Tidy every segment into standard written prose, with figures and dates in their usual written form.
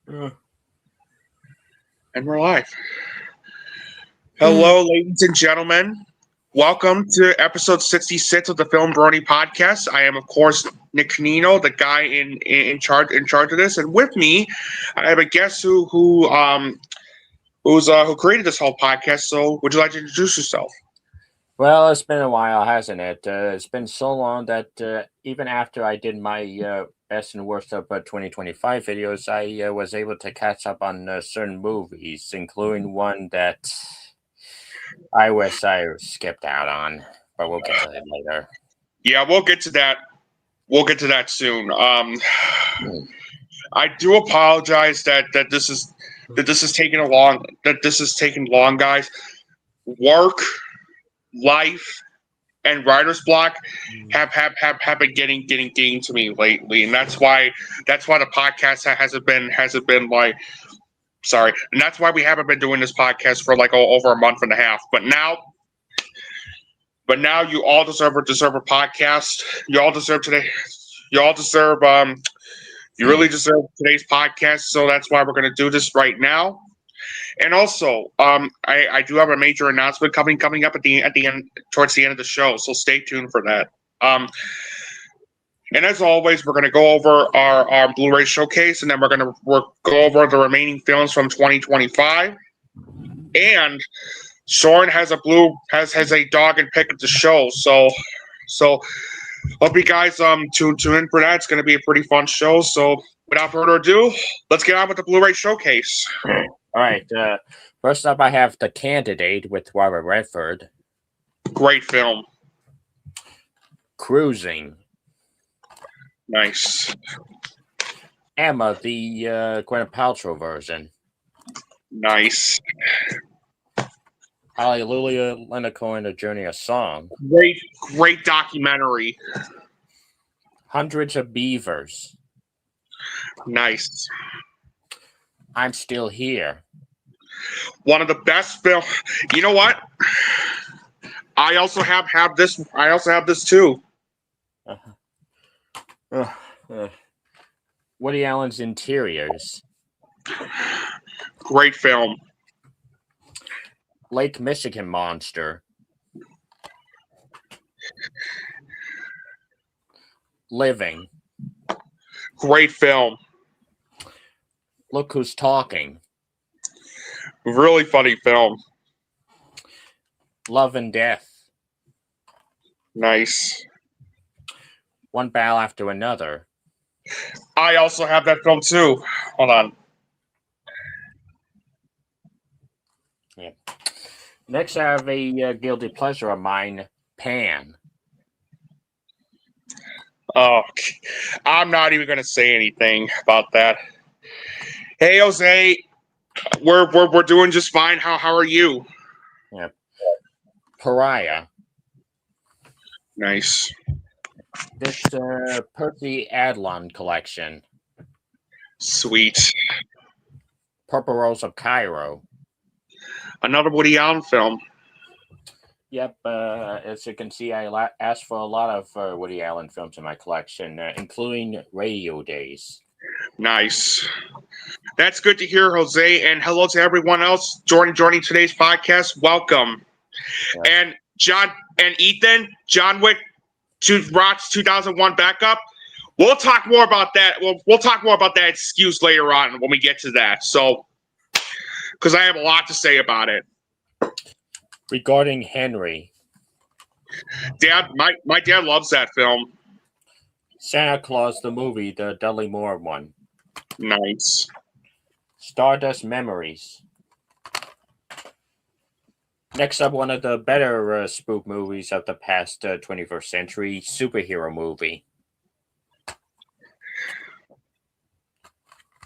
And we're live. Hello, ladies and gentlemen. Welcome to episode 66 of the FilmBrony Podcast. I am, of course, Nick Canino, the guy in charge of this, and with me, I have a guest who created this whole podcast. So, would you like to introduce yourself? Well, it's been a while, hasn't it? It's been so long that even after I did my best and worst of 2025 videos, I was able to catch up on certain movies, including one that I wish I skipped out on, but we'll get to that later. Yeah, we'll get to that. We'll get to that soon. I do apologize that this is taking long. That this is taking long, guys. Work, life, and writer's block have been getting to me lately, and that's why the podcast hasn't been like. Sorry, and that's why we haven't been doing this podcast for like over a month and a half. But now you all deserve a podcast. You all deserve today. You all deserve. You really deserve today's podcast. So that's why we're going to do this right now. And also, I do have a major announcement coming up at the end, towards the end of the show. So stay tuned for that. And as always, we're going to go over our Blu-ray showcase, and then we're going to go over the remaining films from 2025. And Søren has a dog and pick of the show. So hope you guys tune in for that. It's going to be a pretty fun show. So without further ado, let's get on with the Blu-ray showcase. All right. First up, I have The Candidate with Robert Redford. Great film. Cruising. Nice. Emma, the Gwyneth Paltrow version. Nice. Hallelujah, Anaconda, Journey, a Song. Great documentary. Hundreds of Beavers. Nice. I'm Still Here. One of the best films. You know what? I also have this. I also have this too. Woody Allen's Interiors. Great film. Lake Michigan Monster. Living. Great film. Look Who's Talking. Really funny film. Love and Death. Nice. One Battle After Another. I also have that film too. Hold on. Yeah. Next, I have a guilty pleasure of mine, Pan. Oh, I'm not even going to say anything about that. Hey, Jose, we're doing just fine. How are you? Yeah. Pariah. Nice. This Percy Adlon collection. Sweet. Purple Rose of Cairo. Another Woody Allen film. Yep. As you can see, I asked for a lot of Woody Allen films in my collection, including Radio Days. Nice. That's good to hear, Jose. And hello to everyone else joining today's podcast. Welcome. Yep. And John and Ethan, John Wick, Rock's 2001 backup. We'll talk more about that. We'll talk more about that excuse later on when we get to that. So, because I have a lot to say about it. Regarding Henry. Dad, my dad loves that film. Santa Claus, the movie, the Dudley Moore one. Nice. Stardust Memories. Next up, one of the better spook movies of the past 21st century, superhero movie.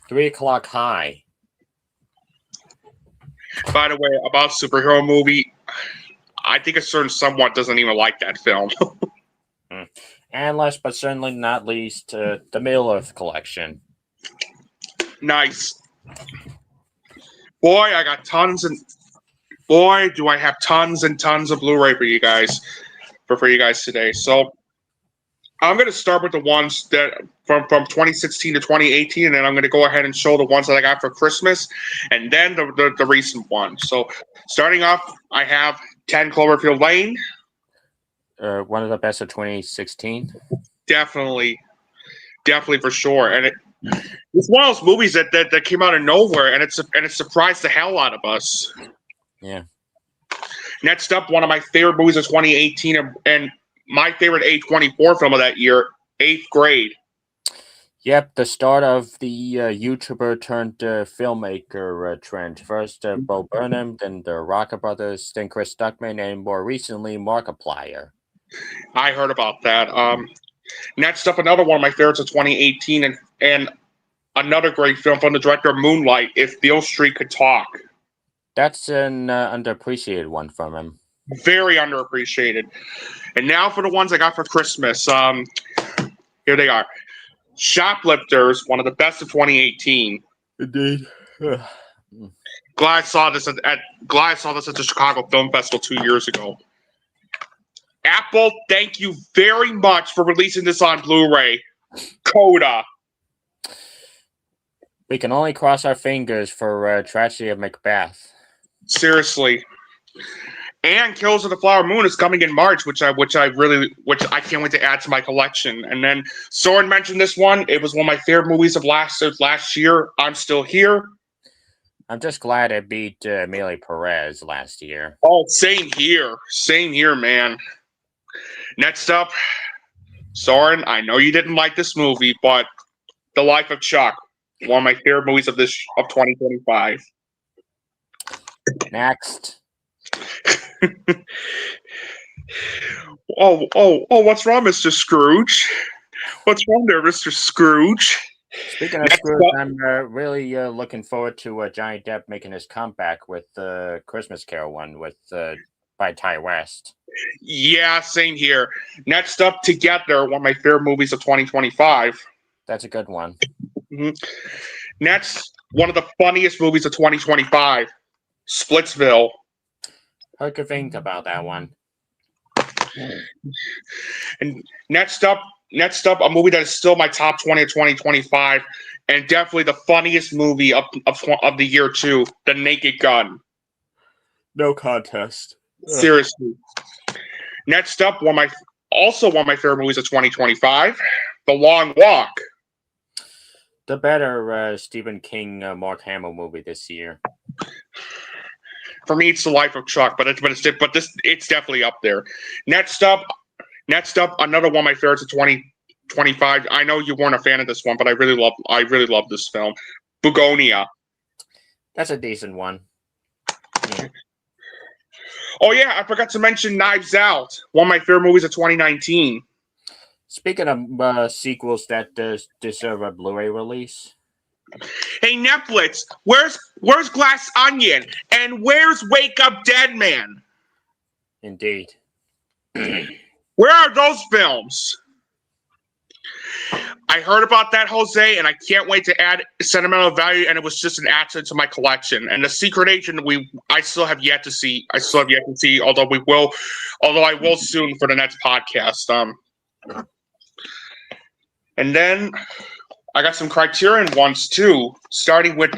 3 O'Clock High. By the way, about superhero movie, I think a certain someone doesn't even like that film. And last but certainly not least, the Middle-earth collection. Nice. Boy, I got tons and... Boy, do I have tons and tons of Blu-ray for you guys, for you guys today. So, I'm going to start with the ones that from 2016 to 2018, and then I'm going to go ahead and show the ones that I got for Christmas, and then the recent ones. So starting off, I have 10 Cloverfield Lane. One of the best of 2016. Definitely for sure. And it's one of those movies that came out of nowhere, and it surprised the hell out of us. Yeah. Next up, one of my favorite movies of 2018, and my favorite A24 film of that year, Eighth Grade. Yep, the start of the YouTuber turned filmmaker trend. First, Bo Burnham, then the Rocker Brothers, then Chris Stuckman, and more recently, Markiplier. I heard about that. Next up, another one of my favorites of 2018, and another great film from the director of Moonlight, If Beale Street Could Talk. That's an underappreciated one from him. Very underappreciated. And now for the ones I got for Christmas. Here they are. Shoplifters, one of the best of 2018. Indeed. Glad I saw this at the Chicago Film Festival 2 years ago. Apple, thank you very much for releasing this on Blu-ray. Coda. We can only cross our fingers for Tragedy of Macbeth. Seriously. And Killers of the Flower Moon is coming in March, which I can't wait to add to my collection. And then Søren mentioned this one. It was one of my favorite movies of last year. I'm Still Here. I'm just glad it beat Amelia Perez last year. Oh, same here. Same here, man. Next up, Søren, I know you didn't like this movie, but The Life of Chuck, one of my favorite movies of 2025. Next. Oh, what's wrong, Mr. Scrooge? What's wrong there, Mr. Scrooge? Speaking of Scrooge, I'm really looking forward to Johnny Depp making his comeback with the Christmas Carol one by Ty West. Yeah, same here. Next up, Together, one of my favorite movies of 2025. That's a good one. Mm-hmm. Next, one of the funniest movies of 2025, Splitsville. Heard good things about that one. And next up, a movie that is still my top 20 of 2025, and definitely the funniest movie of the year too, The Naked Gun. No contest. Seriously. Next up, one of my favorite movies of 2025, The Long Walk. The better Stephen King Mark Hamill movie this year. For me, it's The Life of Chuck, but it's definitely up there. Next up, another one of my favorites of 2025. I know you weren't a fan of this one, but I really love this film, Begonia. That's a decent one. Yeah. Oh yeah, I forgot to mention Knives Out, one of my favorite movies of 2019. Speaking of sequels that deserve a Blu-ray release. Hey Netflix, where's Glass Onion and where's Wake Up Dead Man? Indeed. Where are those films? I heard about that, Jose, and I can't wait to add sentimental value. And it was just an asset to my collection. And The Secret Agent, I still have yet to see. Although I will soon for the next podcast. And then I got some Criterion ones too, starting with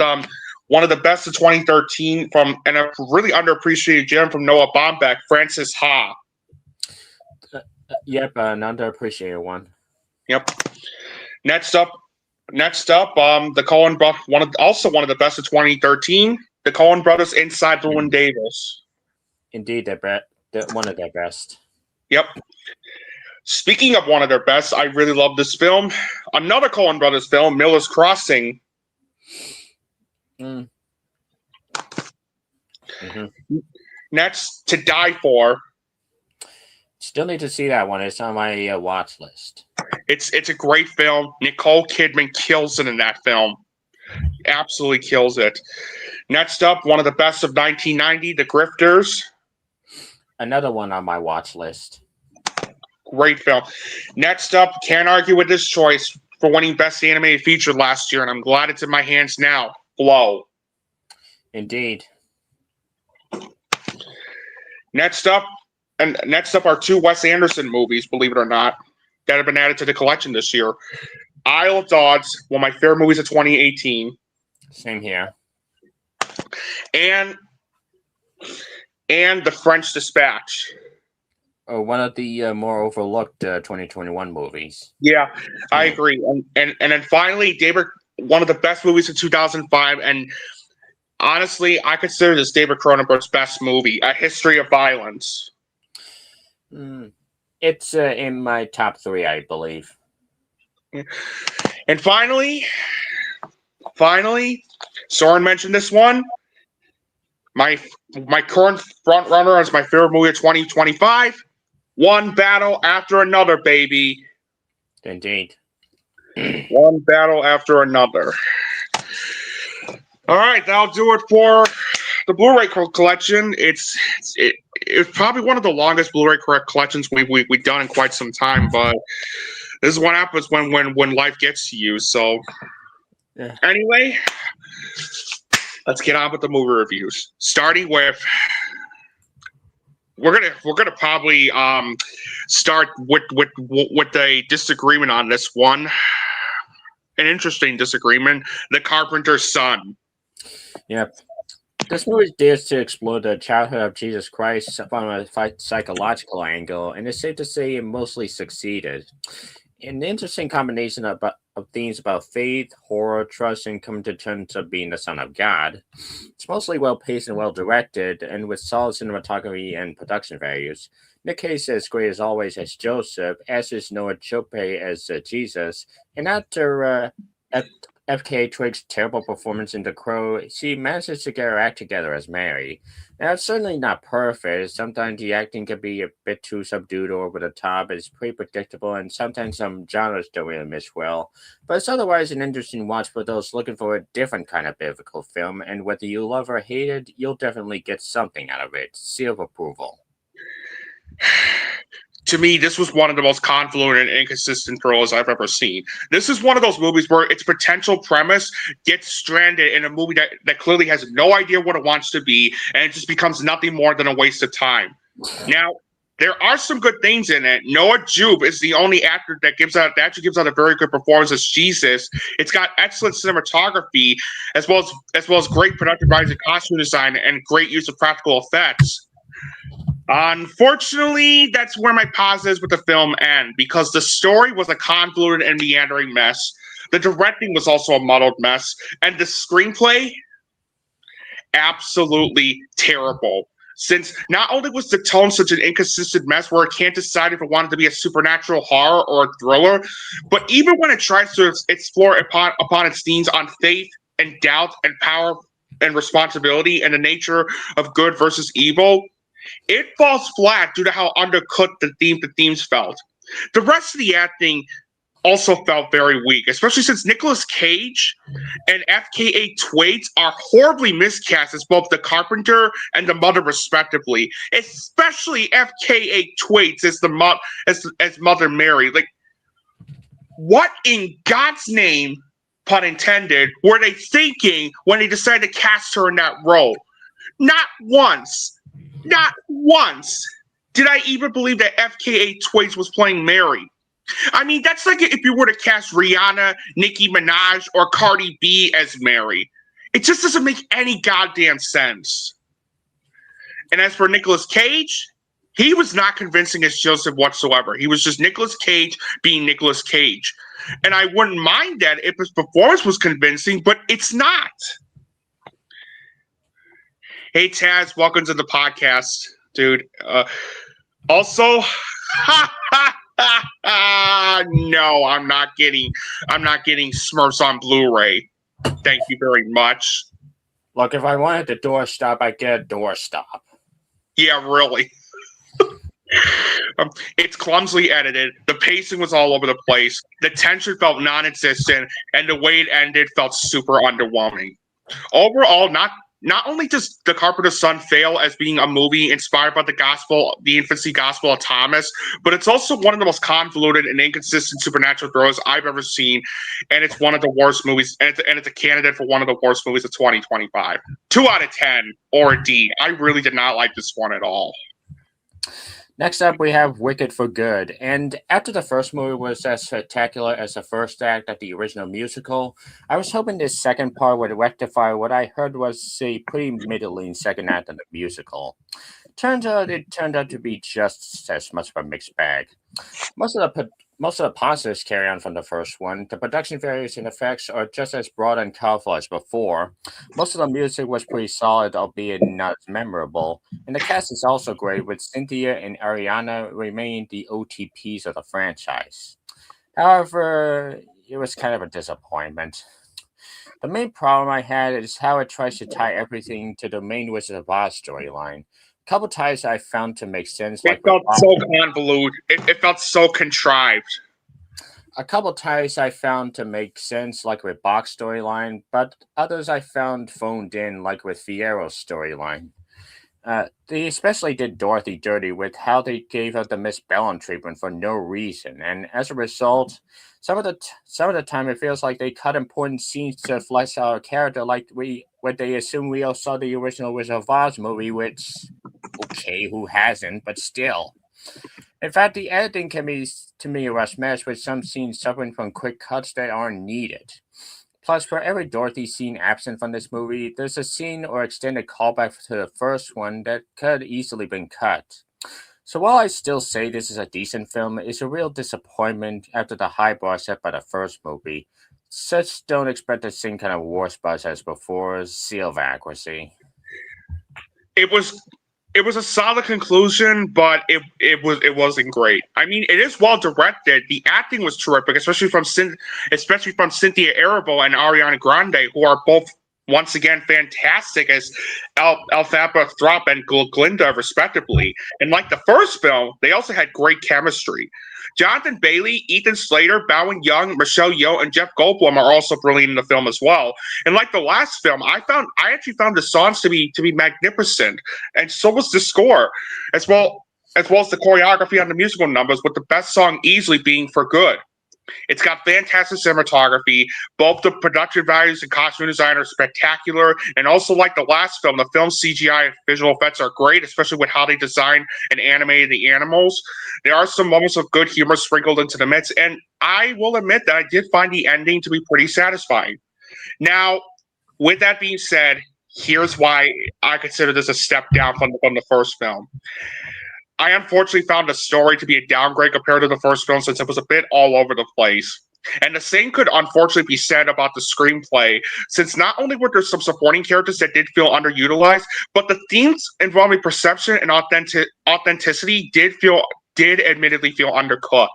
one of the best of 2013 and a really underappreciated gem from Noah Baumbach, Francis Ha. Yep, an underappreciated one. Yep. Next up, the Coen brothers, one of the best of 2013, the Coen brothers, Inside Llewyn Davis. Indeed, they're one of their best. Yep. Speaking of one of their best, I really love this film. Another Coen brothers film, Miller's Crossing. Mm-hmm. Next, To Die For. Still need to see that one. It's on my watch list. It's a great film. Nicole Kidman kills it in that film. Absolutely kills it. Next up, one of the best of 1990, The Grifters. Another one on my watch list. Great film. Next up, can't argue with this choice for winning Best Animated Feature last year, and I'm glad it's in my hands now. Blow. Indeed. Next up are two Wes Anderson movies, believe it or not. that have been added to the collection this year. Isle of Dogs, one of my favorite movies of 2018. Same here. And The French Dispatch. Oh, one of the more overlooked 2021 movies. Yeah, I agree. And then finally, David, one of the best movies of 2005, and honestly, I consider this David Cronenberg's best movie, A History of Violence. It's in my top 3, I believe. And finally, Søren mentioned this one. My current front runner as my favorite movie of 2025. One battle after another, baby. Indeed. One battle after another. All right, that'll do it for the Blu-ray collection. It's probably one of the longest Blu-ray collections we've done in quite some time, but this is what happens when life gets to you. So, Anyway, let's get on with the movie reviews. Starting with, we're gonna probably start with a disagreement on this one. An interesting disagreement. The Carpenter's Son. Yep. This movie dares to explore the childhood of Jesus Christ from a psychological angle, and it's safe to say it mostly succeeded. An interesting combination of themes about faith, horror, trust, and coming to terms of being the Son of God. It's mostly well-paced and well-directed, and with solid cinematography and production values. McCay is as great as always as Joseph, as is Noah Chope as Jesus, and after FKA Twigg's terrible performance in The Crow, she manages to get her act together as Mary. Now, it's certainly not perfect. Sometimes the acting can be a bit too subdued or over the top. It's pretty predictable, and sometimes some genres don't really mesh well. But it's otherwise an interesting watch for those looking for a different kind of biblical film, and whether you love or hate it, you'll definitely get something out of it. Seal of approval. To me, this was one of the most convoluted and inconsistent thrillers I've ever seen. This is one of those movies where its potential premise gets stranded in a movie that clearly has no idea what it wants to be, and it just becomes nothing more than a waste of time. Now, there are some good things in it. Noah Jupe is the only actor that actually gives out a very good performance as Jesus. It's got excellent cinematography, as well as great production values and costume design, and great use of practical effects. Unfortunately, that's where my positives with the film end, because the story was a convoluted and meandering mess. The directing was also a muddled mess, and the screenplay, absolutely terrible. Since not only was the tone such an inconsistent mess where it can't decide if it wanted to be a supernatural horror or a thriller, but even when it tries to explore upon its themes on faith and doubt and power and responsibility and the nature of good versus evil, it falls flat due to how undercooked the themes felt. The rest of the acting also felt very weak, especially since Nicolas Cage and FKA Twigs are horribly miscast as both the Carpenter and the Mother, respectively. Especially FKA Twigs as as Mother Mary. Like, what in God's name, pun intended, were they thinking when they decided to cast her in that role? Not once did I even believe that FKA Twigs was playing Mary. I mean, that's like if you were to cast Rihanna, Nicki Minaj, or Cardi B as Mary. It just doesn't make any goddamn sense. And as for Nicolas Cage, he was not convincing as Joseph whatsoever. He was just Nicolas Cage being Nicolas Cage. And I wouldn't mind that if his performance was convincing, but it's not. Hey, Taz, welcome to the podcast, dude. Also, no, I'm not getting Smurfs on Blu-ray. Thank you very much. Look, if I wanted the doorstop, I'd get a doorstop. Yeah, really. It's clumsily edited. The pacing was all over the place. The tension felt non-existent, and the way it ended felt super underwhelming. Overall, not only does The Carpenter's Son fail as being a movie inspired by the infancy gospel of Thomas, but it's also one of the most convoluted and inconsistent supernatural thrillers I've ever seen, and it's one of the worst movies, and it's a candidate for one of the worst movies of 2025. 2 out of 10, or a D. I really did not like this one at all. Next up, we have Wicked for Good. And after the first movie was as spectacular as the first act of the original musical, I was hoping this second part would rectify what I heard was a pretty middling second act of the musical. Turns out it turned out to be just as much of a mixed bag. Most of the positives carry on from the first one. The production values and effects are just as broad and colorful as before. Most of the music was pretty solid, albeit not as memorable. And the cast is also great, with Cynthia and Ariana remaining the OTPs of the franchise. However, it was kind of a disappointment. The main problem I had is how it tries to tie everything to the main Wizard of Oz storyline. A couple ties I found to make sense, It like with felt so convoluted. It felt so contrived. a couple ties I found to make sense, like with Bach's storyline, but others I found phoned in, like with Fierro's storyline. They especially did Dorothy dirty with how they gave her the Miss Bellum treatment for no reason, and as a result, some of the time it feels like they cut important scenes to flesh out a character, like we what they assume we all saw the original Wizard of Oz movie, which okay, who hasn't, but still. In fact, the editing can be, to me, a rush mess, with some scenes suffering from quick cuts that aren't needed. Plus, for every Dorothy scene absent from this movie, there's a scene or extended callback to the first one that could have easily been cut. So while I still say this is a decent film, it's a real disappointment after the high bar set by the first movie. Such don't expect the same kind of worse buzz as before, seal of accuracy. It was it was a solid conclusion, but it wasn't great. I mean, it is well directed. The acting was terrific, especially from Cynthia Erivo and Ariana Grande, who are both once again fantastic as Alphaba Throp and Glinda, respectively. And like the first film, they also had great chemistry. Jonathan Bailey, Ethan Slater, Bowen Young, Michelle Yeoh, and Jeff Goldblum are also brilliant in the film as well. And like the last film, I actually found the songs to be magnificent, and so was the score, as well as the choreography on the musical numbers, with the best song easily being "For Good." It's got fantastic cinematography. Both the production values and costume design are spectacular. And also, like the last film, the film's CGI and visual effects are great, especially with how they design and animated the animals. There are some moments of good humor sprinkled into the midst. And I will admit that I did find the ending to be pretty satisfying. Now, with that being said, here's why I consider this a step down from the first film. I unfortunately found the story to be a downgrade compared to the first film, since it was a bit all over the place. And the same could unfortunately be said about the screenplay, since not only were there some supporting characters that did feel underutilized, but the themes involving perception and authenticity did admittedly feel undercooked.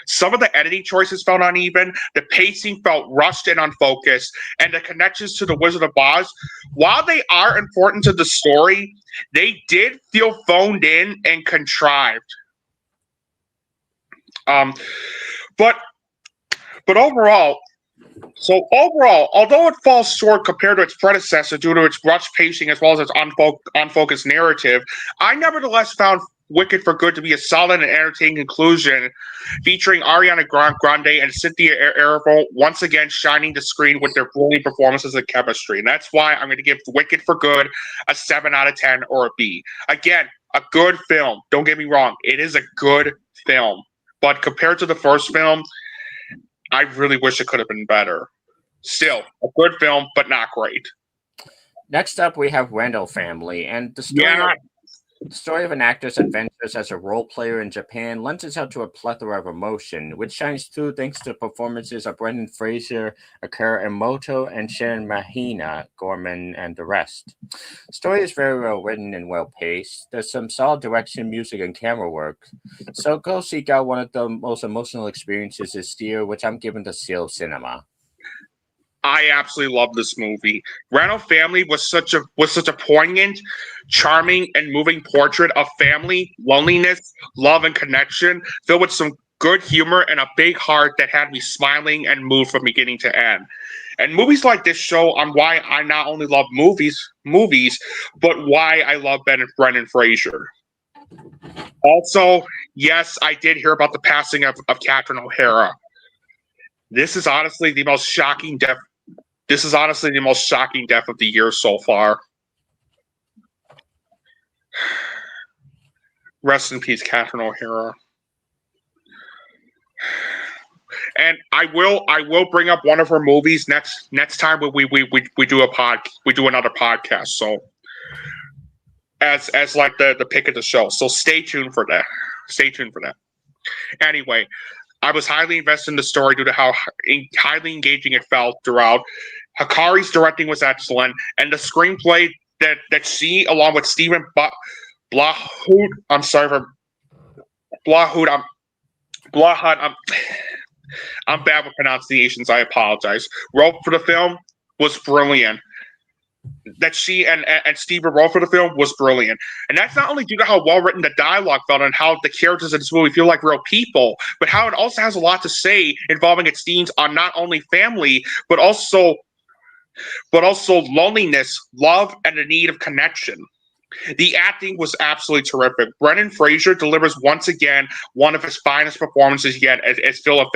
Some of the editing choices felt uneven, the pacing felt rushed and unfocused, and the connections to the Wizard of Oz, while they are important to the story, they did feel phoned in and contrived. Um, but but overall, although it falls short compared to its predecessor due to its rushed pacing as well as its unfocused narrative, I nevertheless found Wicked for Good to be a solid and entertaining conclusion, featuring Ariana Grande and Cynthia Erivo once again shining the screen with their brilliant performances and chemistry. And that's why I'm going to give Wicked for Good a 7 out of 10 or a B. Again, a good film. Don't get me wrong. It is a good film. But compared to the first film, I really wish it could have been better. Still, a good film, but not great. Next up, we have Randall Family, and Yeah, the story of an actor's adventures as a role player in Japan lends itself to a plethora of emotion, which shines through thanks to performances of Brendan Fraser, Akira Emoto, and Sharon Mahina, Gorman, and the rest. The story is very well written and well paced. There's some solid direction, music, and camera work. So go seek out one of the most emotional experiences this year, which I'm giving the seal of cinema. I absolutely love this movie. Randall Family was such a poignant, charming, and moving portrait of family, loneliness, love, and connection, filled with some good humor and a big heart that had me smiling and moved from beginning to end. And movies like this show on why I not only love movies, but why I love Brendan Fraser. Also, yes, I did hear about the passing of Catherine O'Hara. This is honestly the most shocking death. This is honestly the most shocking death of the year so far. Rest in peace, Catherine O'Hara. And I will bring up one of her movies next time we do another podcast. So as like the pick of the show. So stay tuned for that. Anyway, I was highly invested in the story due to how highly engaging it felt throughout. Hikari's directing was excellent, and the screenplay that she, along with Stephen Blahut, I'm sorry for Blahut, I'm bad with pronunciations, I apologize, wrote for the film was brilliant. That she and Stephen wrote for the film was brilliant. And that's not only due to how well written the dialogue felt and how the characters in this movie feel like real people, but how it also has a lot to say involving its themes on not only family, but also loneliness, love, and the need of connection. The acting was absolutely terrific. Brendan Fraser delivers once again one of his finest performances yet as Philip.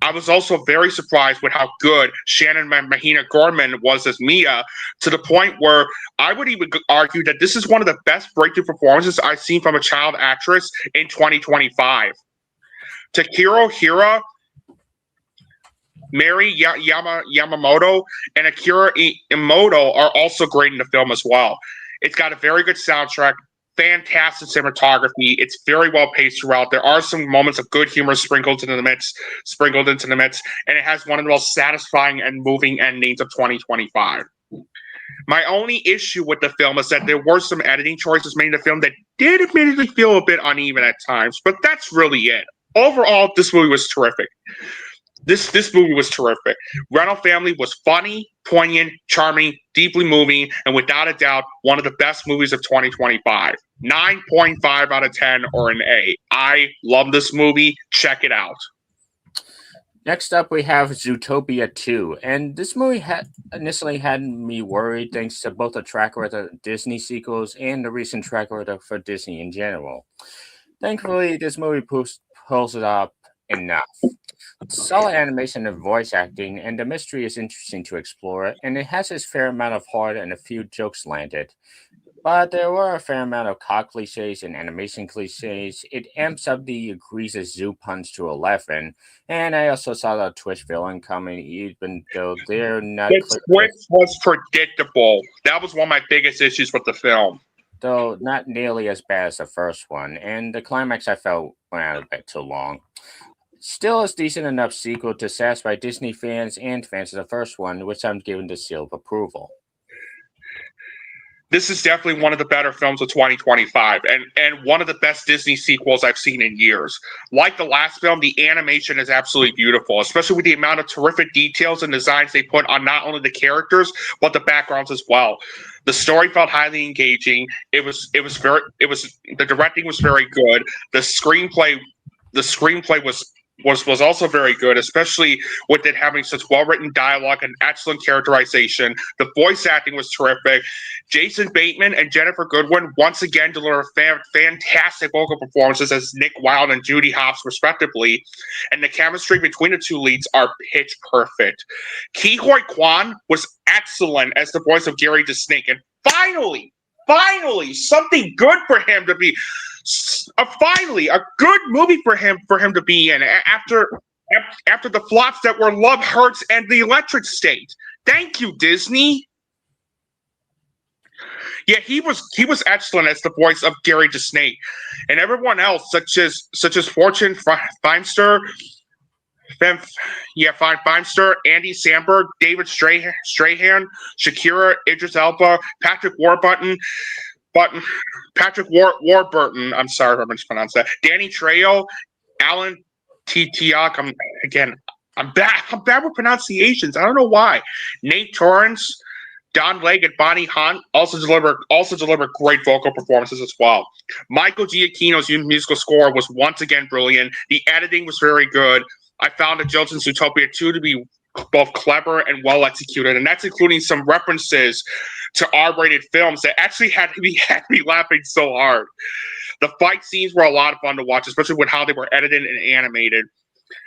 I was also very surprised with how good Shannon Mahina Gorman was as Mia, to the point where I would even argue that this is one of the best breakthrough performances I've seen from a child actress in 2025. Takiro Hira, Mary Yamamoto, and Akira Emoto are also great in the film as well. It's got a very good soundtrack, fantastic cinematography. It's very well paced throughout. There are some moments of good humor sprinkled into the midst, and it has one of the most satisfying and moving endings of 2025. My only issue with the film is that there were some editing choices made in the film that did admittedly feel a bit uneven at times, but that's really it. Overall, this movie was terrific. This movie was terrific. Rental Family was funny, poignant, charming, deeply moving, and without a doubt, one of the best movies of 2025. 9.5 out of 10 or an A. I love this movie. Check it out. Next up, we have Zootopia 2. And this movie initially had me worried thanks to both the track record of Disney sequels and the recent track record for Disney in general. Thankfully, this movie pulls it up enough. Solid animation and voice acting, and the mystery is interesting to explore, and it has its fair amount of heart and a few jokes landed. But there were a fair amount of cock cliches and animation cliches. It amps up the egregious zoo puns to 11, and I also saw the twist villain coming, even though they're not. The twist was predictable. That was one of my biggest issues with the film. Though not nearly as bad as the first one, and the climax I felt went out a bit too long. Still a decent enough sequel to satisfy Disney fans and fans of the first one, which I'm giving the seal of approval. This is definitely one of the better films of 2025 and one of the best Disney sequels I've seen in years. Like the last film, the animation is absolutely beautiful, especially with the amount of terrific details and designs they put on not only the characters, but the backgrounds as well. The story felt highly engaging. The directing was very good. The screenplay was also very good, especially with it having such well-written dialogue and excellent characterization. The voice acting was terrific. Jason Bateman and Jennifer Goodwin once again delivered fantastic vocal performances as Nick Wilde and Judy Hopps, respectively, and the chemistry between the two leads are pitch perfect. Ke Huy Quan was excellent as the voice of Gary the Snake, and finally, something good for him to be. Finally, a good movie for him to be in after the flops that were Love Hurts and The Electric State. Thank you, Disney. Yeah, he was excellent as the voice of Gary the Snake, and everyone else such as Fortune Feimster, Andy Samberg, David Strahan, Shakira, Idris Elba, Patrick Warburton. I'm sorry if I mispronounced that. Danny Trejo, Alan Tiak. I'm bad with pronunciations. I don't know why. Nate Torrance, Don Legg, and Bonnie Hunt also deliver great vocal performances as well. Michael Giacchino's musical score was once again brilliant. The editing was very good. I found the Jolton's Zootopia 2 to be both clever and well executed, and that's including some references to R-rated films that actually had me laughing so hard. The fight scenes were a lot of fun to watch, especially with how they were edited and animated.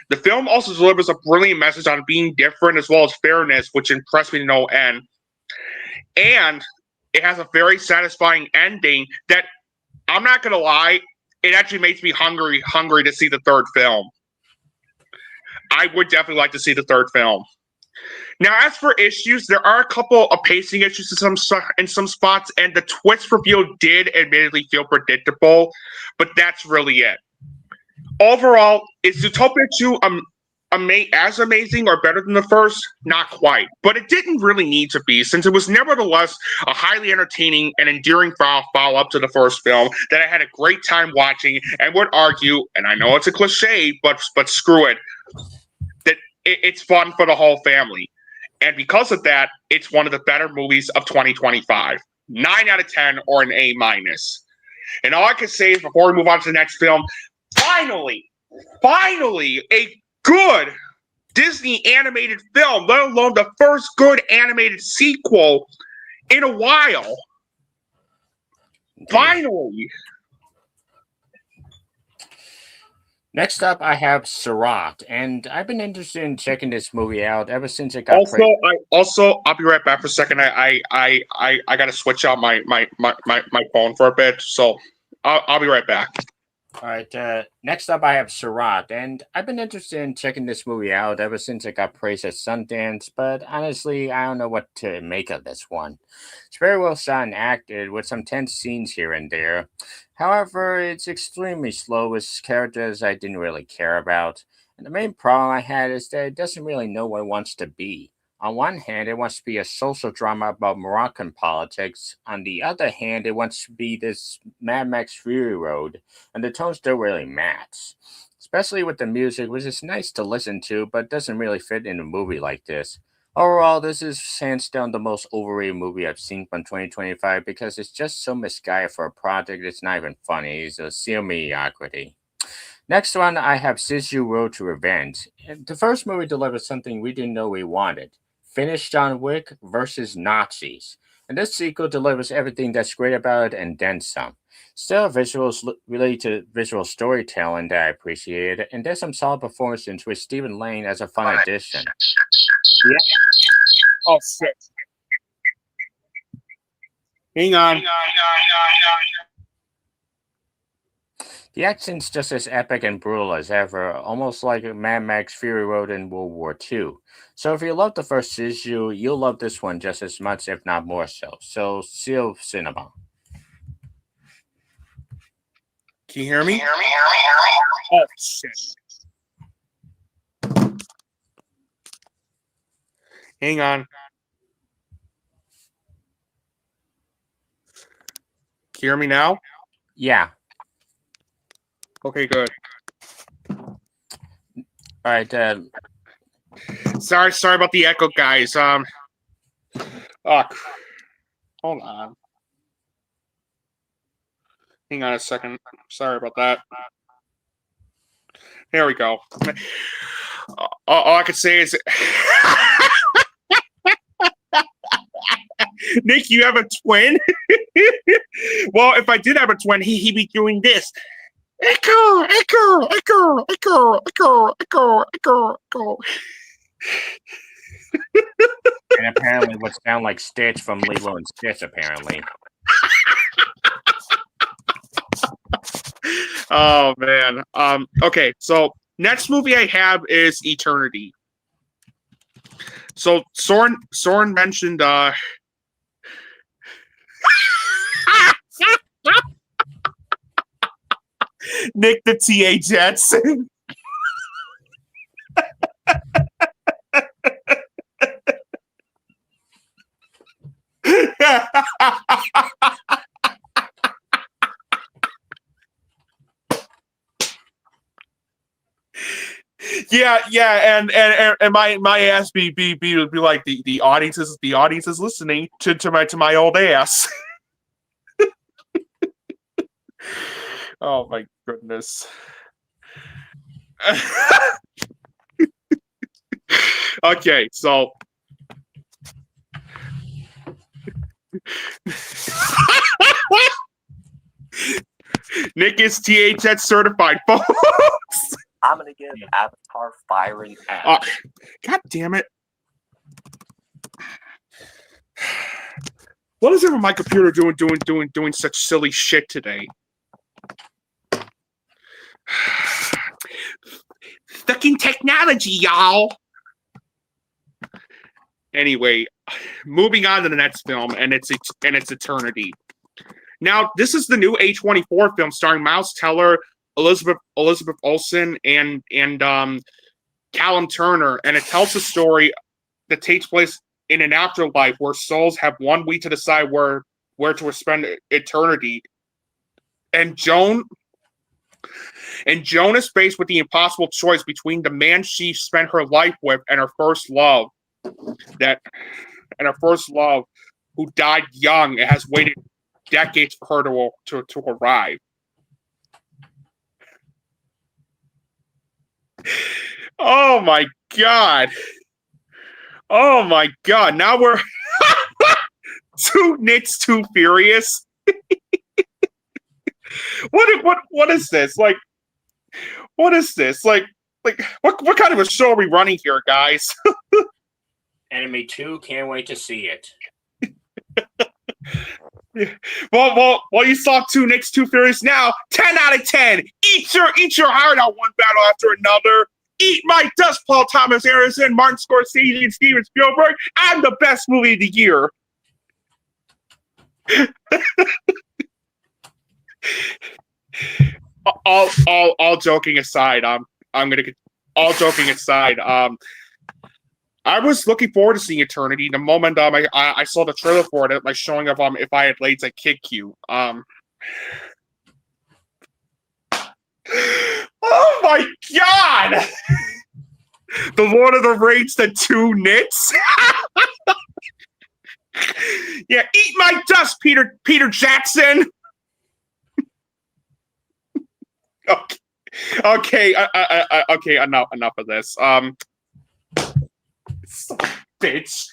The film also delivers a brilliant message on being different as well as fairness, which impressed me to no end. And it has a very satisfying ending that I'm not gonna lie, it actually makes me hungry to see the third film. I would definitely like to see the third film. Now, as for issues, there are a couple of pacing issues in some spots, and the twist reveal did admittedly feel predictable, but that's really it. Overall, is Zootopia 2 as amazing or better than the first? Not quite, but it didn't really need to be, since it was nevertheless a highly entertaining and endearing follow-up to the first film that I had a great time watching, and would argue, and I know it's a cliche, but screw it, that it's fun for the whole family. And because of that, it's one of the better movies of 2025. 9 out of 10 or an A-. And all I can say is, before we move on to the next film, finally, a good Disney animated film, let alone the first good animated sequel in a while. Finally. Next up, I have Surat, and I've been interested in checking this movie out ever since it got. I'll be right back for a second. I gotta switch out my phone for a bit, so I'll be right back. All right. Next up, I have Surat, and I've been interested in checking this movie out ever since it got praised at Sundance. But honestly, I don't know what to make of this one. It's very well shot and acted, with some tense scenes here and there. However, it's extremely slow with characters I didn't really care about. And the main problem I had is that it doesn't really know what it wants to be. On one hand, it wants to be a social drama about Moroccan politics. On the other hand, it wants to be this Mad Max Fury Road, and the tones don't really match. Especially with the music, which is nice to listen to, but doesn't really fit in a movie like this. Overall, this is hands down the most overrated movie I've seen from 2025 because it's just so misguided for a project it's not even funny. It's a sheer mediocrity. Next one, I have Sisu Road to Revenge. The first movie delivered something we didn't know we wanted. Finish John Wick versus Nazis. And this sequel delivers everything that's great about it and then some. Still, visuals related to visual storytelling that I appreciated, and there's some solid performances with Stephen Lane as a fun addition. Yeah. Oh, shit. Hang on. The action's just as epic and brutal as ever, almost like Mad Max Fury Road in World War II. So if you love the first issue, you'll love this one just as much, if not more so. So, Seal Cinema. Can you hear me? Oh, shit. Hang on. Can you hear me now? Yeah. Okay, good. All right. Sorry about the echo, guys. Hold on. Hang on a second. Sorry about that. There we go. All I can say is, Nick, you have a twin? Well, if I did have a twin, he'd be doing this. Echo, echo, echo, echo, echo, echo, echo, echo. And apparently would sound like Stitch from Lilo and Stitch, apparently. Oh, man. Okay, so next movie I have is Eternity. So Søren mentioned Nick the TA Jets. Yeah, and my ass be like the audience is listening to my old ass. Oh my goodness. Okay, so Nick is THX certified, folks. I'm gonna give Avatar firing out. God damn it! What is it with my computer doing such silly shit today? Fucking technology, y'all. Anyway, moving on to the next film, and it's Eternity. Now, this is the new A24 film starring Miles Teller, Elizabeth Olsen, and Callum Turner, and it tells a story that takes place in an afterlife where souls have 1 week to decide where to spend eternity. And Joan is faced with the impossible choice between the man she spent her life with and her first love, who died young and has waited decades for her to arrive. Oh my god! Now we're Two Nits, Too Furious. What is this? Like, what is this? Like what kind of a show are we running here, guys? Enemy 2, can't wait to see it. Well, you saw Two Nits, Too Furious now. 10 out of 10. Eat your heart out one battle after another. Eat my dust, Paul Thomas Anderson, Martin Scorsese, and Steven Spielberg. I'm the best movie of the year. all joking aside, I was looking forward to seeing Eternity. The moment I saw the trailer for it, like showing of If I Had Blades, I'd Kick You. Oh my god! The Lord of the Rings, the Two Nits. Yeah, eat my dust, Peter Jackson. Okay, enough of this. Bitch.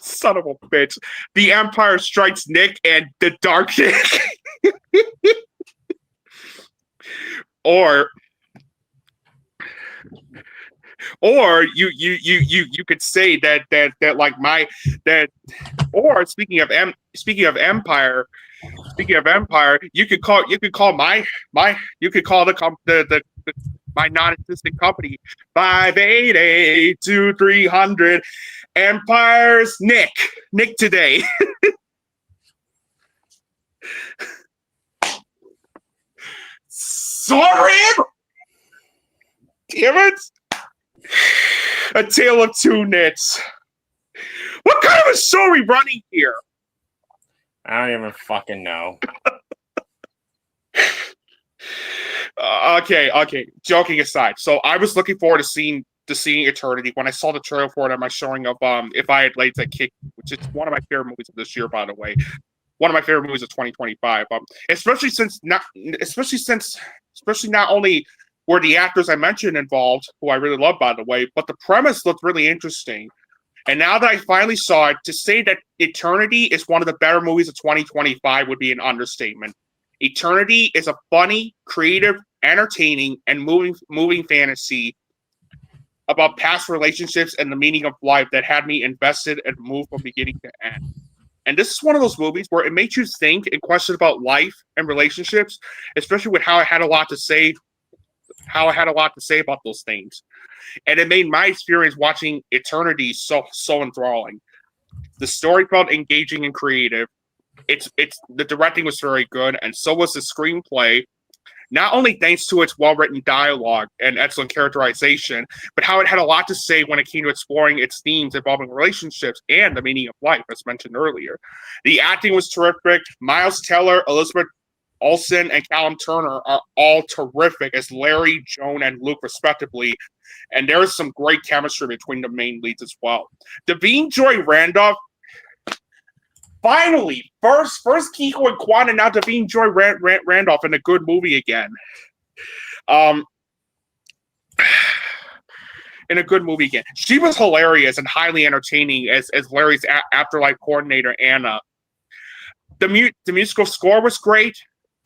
Son of a bitch. The Empire Strikes Nick and The Dark Nick. Or you could say that or speaking of Empire, you could call my non-existent company 588-2300 Empire's Nick today. Sorry, damn it! A Tale of Two Nits. What kind of a show are we running here? I don't even fucking know. Okay. Joking aside, so I was looking forward to seeing Eternity when I saw the trailer for it. Am I showing up? If I Had Blades, I'd Kick, which is one of my favorite movies of this year, by the way. One of my favorite movies of 2025. Especially not only were the actors I mentioned involved, who I really love, by the way, but the premise looked really interesting. And now that I finally saw it, to say that Eternity is one of the better movies of 2025 would be an understatement. Eternity is a funny, creative, entertaining, and moving fantasy about past relationships and the meaning of life that had me invested and moved from beginning to end. And this is one of those movies where it makes you think and question about life and relationships, especially with how I had a lot to say about those things. And it made my experience watching Eternity so enthralling. The story felt engaging and creative. The directing was very good, and so was the screenplay. Not only thanks to its well-written dialogue and excellent characterization, but how it had a lot to say when it came to exploring its themes involving relationships and the meaning of life, as mentioned earlier. The acting was terrific. Miles Teller, Elizabeth Olsen, and Callum Turner are all terrific as Larry, Joan, and Luke, respectively. And there is some great chemistry between the main leads as well. Davine Joy Randolph, finally, first Kiko and Kwan, and now Davine Joy Randolph in a good movie again. In a good movie again. She was hilarious and highly entertaining as Larry's afterlife coordinator, Anna. The musical score was great.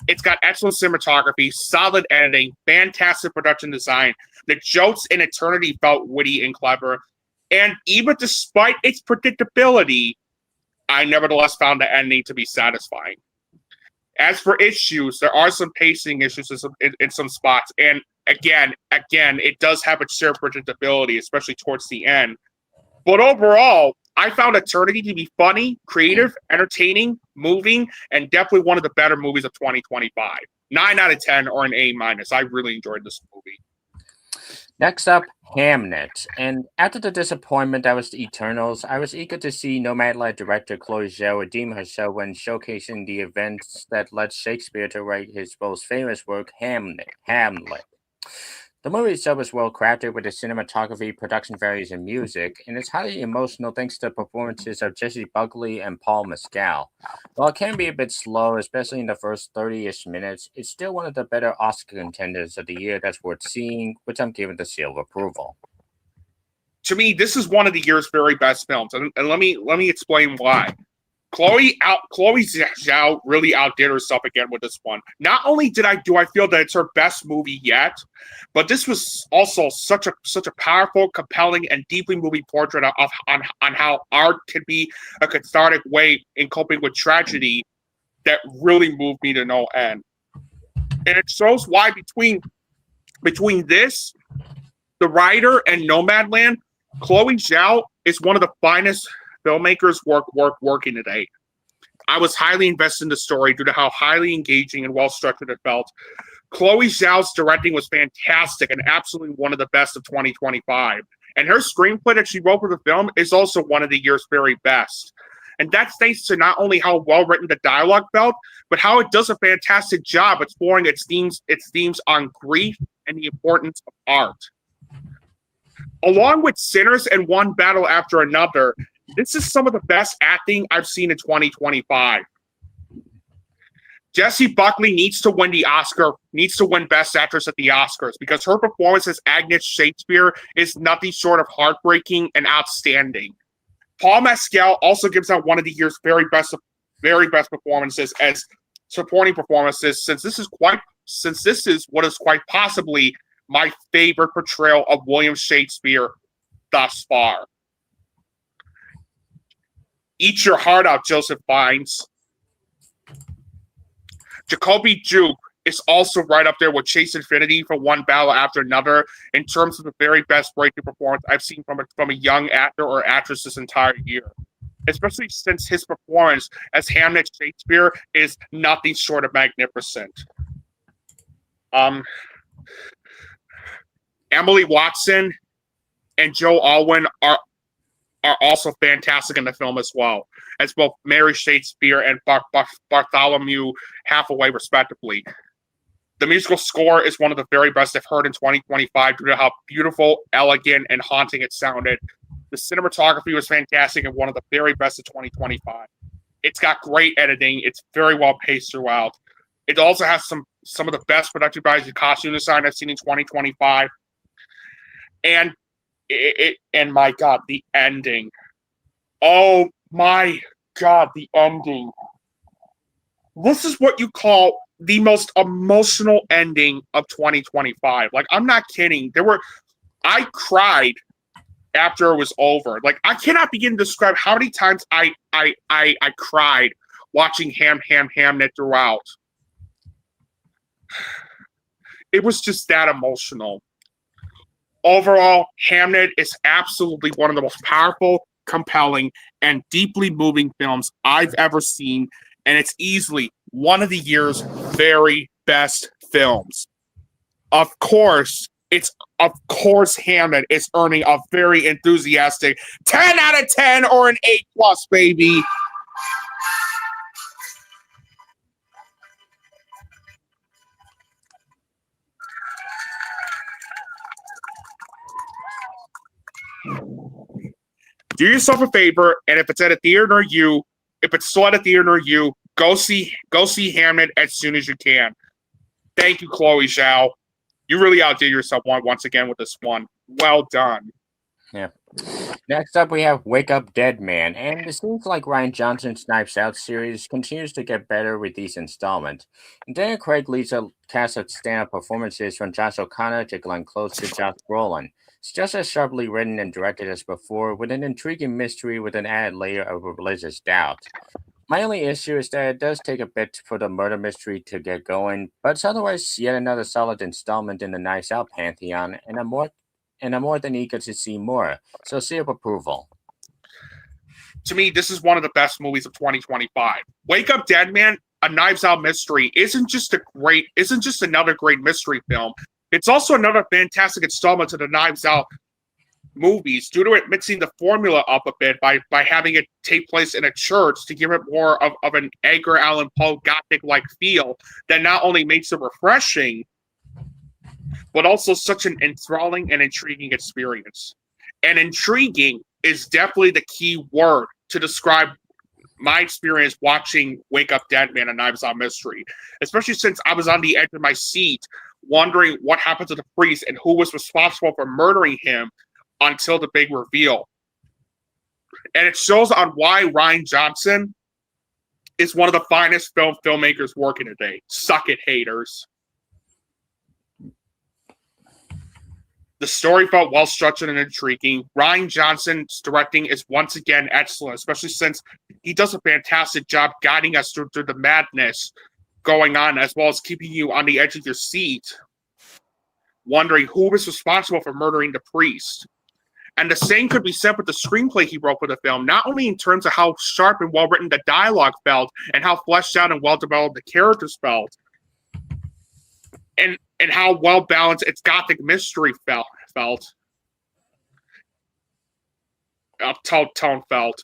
It's got excellent cinematography, solid editing, fantastic production design. The jokes in Eternity felt witty and clever. And even despite its predictability, I nevertheless found the ending to be satisfying. As for issues, there are some pacing issues in some spots, and again, it does have its share predictability, especially towards the end. But overall, I found Eternity to be funny, creative, entertaining, moving, and definitely one of the better movies of 2025. 9 out of 10 or an A-. I really enjoyed this movie. Next up, Hamnet. And after the disappointment that was the Eternals, I was eager to see Nomadland director Chloe Zhao redeem herself when showcasing the events that led Shakespeare to write his most famous work, Hamlet. The movie itself is well crafted with the cinematography, production values, and music, and it's highly emotional thanks to the performances of Jesse Buckley and Paul Mescal. While it can be a bit slow, especially in the first 30-ish minutes, it's still one of the better Oscar contenders of the year that's worth seeing, which I'm giving the seal of approval. To me, this is one of the year's very best films, and let me explain why. Chloe Zhao really outdid herself again with this one. Not only do I feel that it's her best movie yet, but this was also such a powerful, compelling, and deeply moving portrait on how art can be a cathartic way in coping with tragedy that really moved me to no end. And it shows why between this, The Rider, and Nomadland, Chloe Zhao is one of the finest filmmakers working today. I was highly invested in the story due to how highly engaging and well-structured it felt. Chloe Zhao's directing was fantastic and absolutely one of the best of 2025. And her screenplay that she wrote for the film is also one of the year's very best. And that's thanks to not only how well-written the dialogue felt, but how it does a fantastic job exploring its themes on grief and the importance of art. Along with Sinners and One Battle After Another, this is some of the best acting I've seen in 2025. Jessie Buckley needs to win Best Actress at the Oscars because her performance as Agnes Shakespeare is nothing short of heartbreaking and outstanding. Paul Mescal also gives out one of the year's very best performances as supporting performances, since this is what is quite possibly my favorite portrayal of William Shakespeare thus far. Eat your heart out, Joseph Fiennes. Jacoby Duke is also right up there with Chase Infinity for One Battle After Another in terms of the very best breakthrough performance I've seen from a young actor or actress this entire year. Especially since his performance as Hamnet Shakespeare is nothing short of magnificent. Emily Watson and Joe Alwyn are also fantastic in the film as well, as both Mary Shakespeare and Bartholomew Hathaway, respectively. The musical score is one of the very best I've heard in 2025 due to how beautiful, elegant, and haunting it sounded. The cinematography was fantastic and one of the very best of 2025. It's got great editing. It's very well paced throughout. It also has some of the best production values and costume design I've seen in 2025. And my God, the ending. Oh my God, the ending. This is what you call the most emotional ending of 2025. Like, I'm not kidding. I cried after it was over. Like, I cannot begin to describe how many times I cried watching Hamnet throughout. It was just that emotional. Overall, Hamnet is absolutely one of the most powerful, compelling, and deeply moving films I've ever seen, and it's easily one of the year's very best films. Of course, Hamnet is earning a very enthusiastic 10 out of 10 or an A+, baby. Do yourself a favor, and if it's at a theater near you, if it's still at a theater near you, go see Hamnet as soon as you can. Thank you, Chloe Zhao. You really outdid yourself once again with this one. Well done. Yeah. Next up, we have Wake Up Dead Man, and it seems like Rian Johnson's Knives Out series continues to get better with these installments. And Daniel Craig leads a cast of stand-up performances from Josh O'Connor to Glenn Close to Josh Brolin. It's just as sharply written and directed as before, with an intriguing mystery with an added layer of religious doubt. My only issue is that it does take a bit for the murder mystery to get going, but it's otherwise yet another solid installment in the Knives Out pantheon, and I'm more than eager to see more. So seal of approval. To me, this is one of the best movies of 2025. Wake Up Dead Man, a Knives Out mystery, isn't just another great mystery film. It's also another fantastic installment to the Knives Out movies, due to it mixing the formula up a bit by having it take place in a church to give it more of an Edgar Allan Poe Gothic-like feel that not only makes it refreshing, but also such an enthralling and intriguing experience. And intriguing is definitely the key word to describe my experience watching Wake Up Dead Man, a Knives Out mystery, especially since I was on the edge of my seat wondering what happened to the priest and who was responsible for murdering him until the big reveal. And it shows on why Rian Johnson is one of the finest filmmakers working today. Suck it, haters. The story felt well structured and intriguing. Rian Johnson's directing is once again excellent, especially since he does a fantastic job guiding us through the madness going on, as well as keeping you on the edge of your seat, wondering who was responsible for murdering the priest. And the same could be said with the screenplay he wrote for the film, not only in terms of how sharp and well-written the dialogue felt, and how fleshed out and well-developed the characters felt, and how well-balanced its gothic mystery felt, tone felt,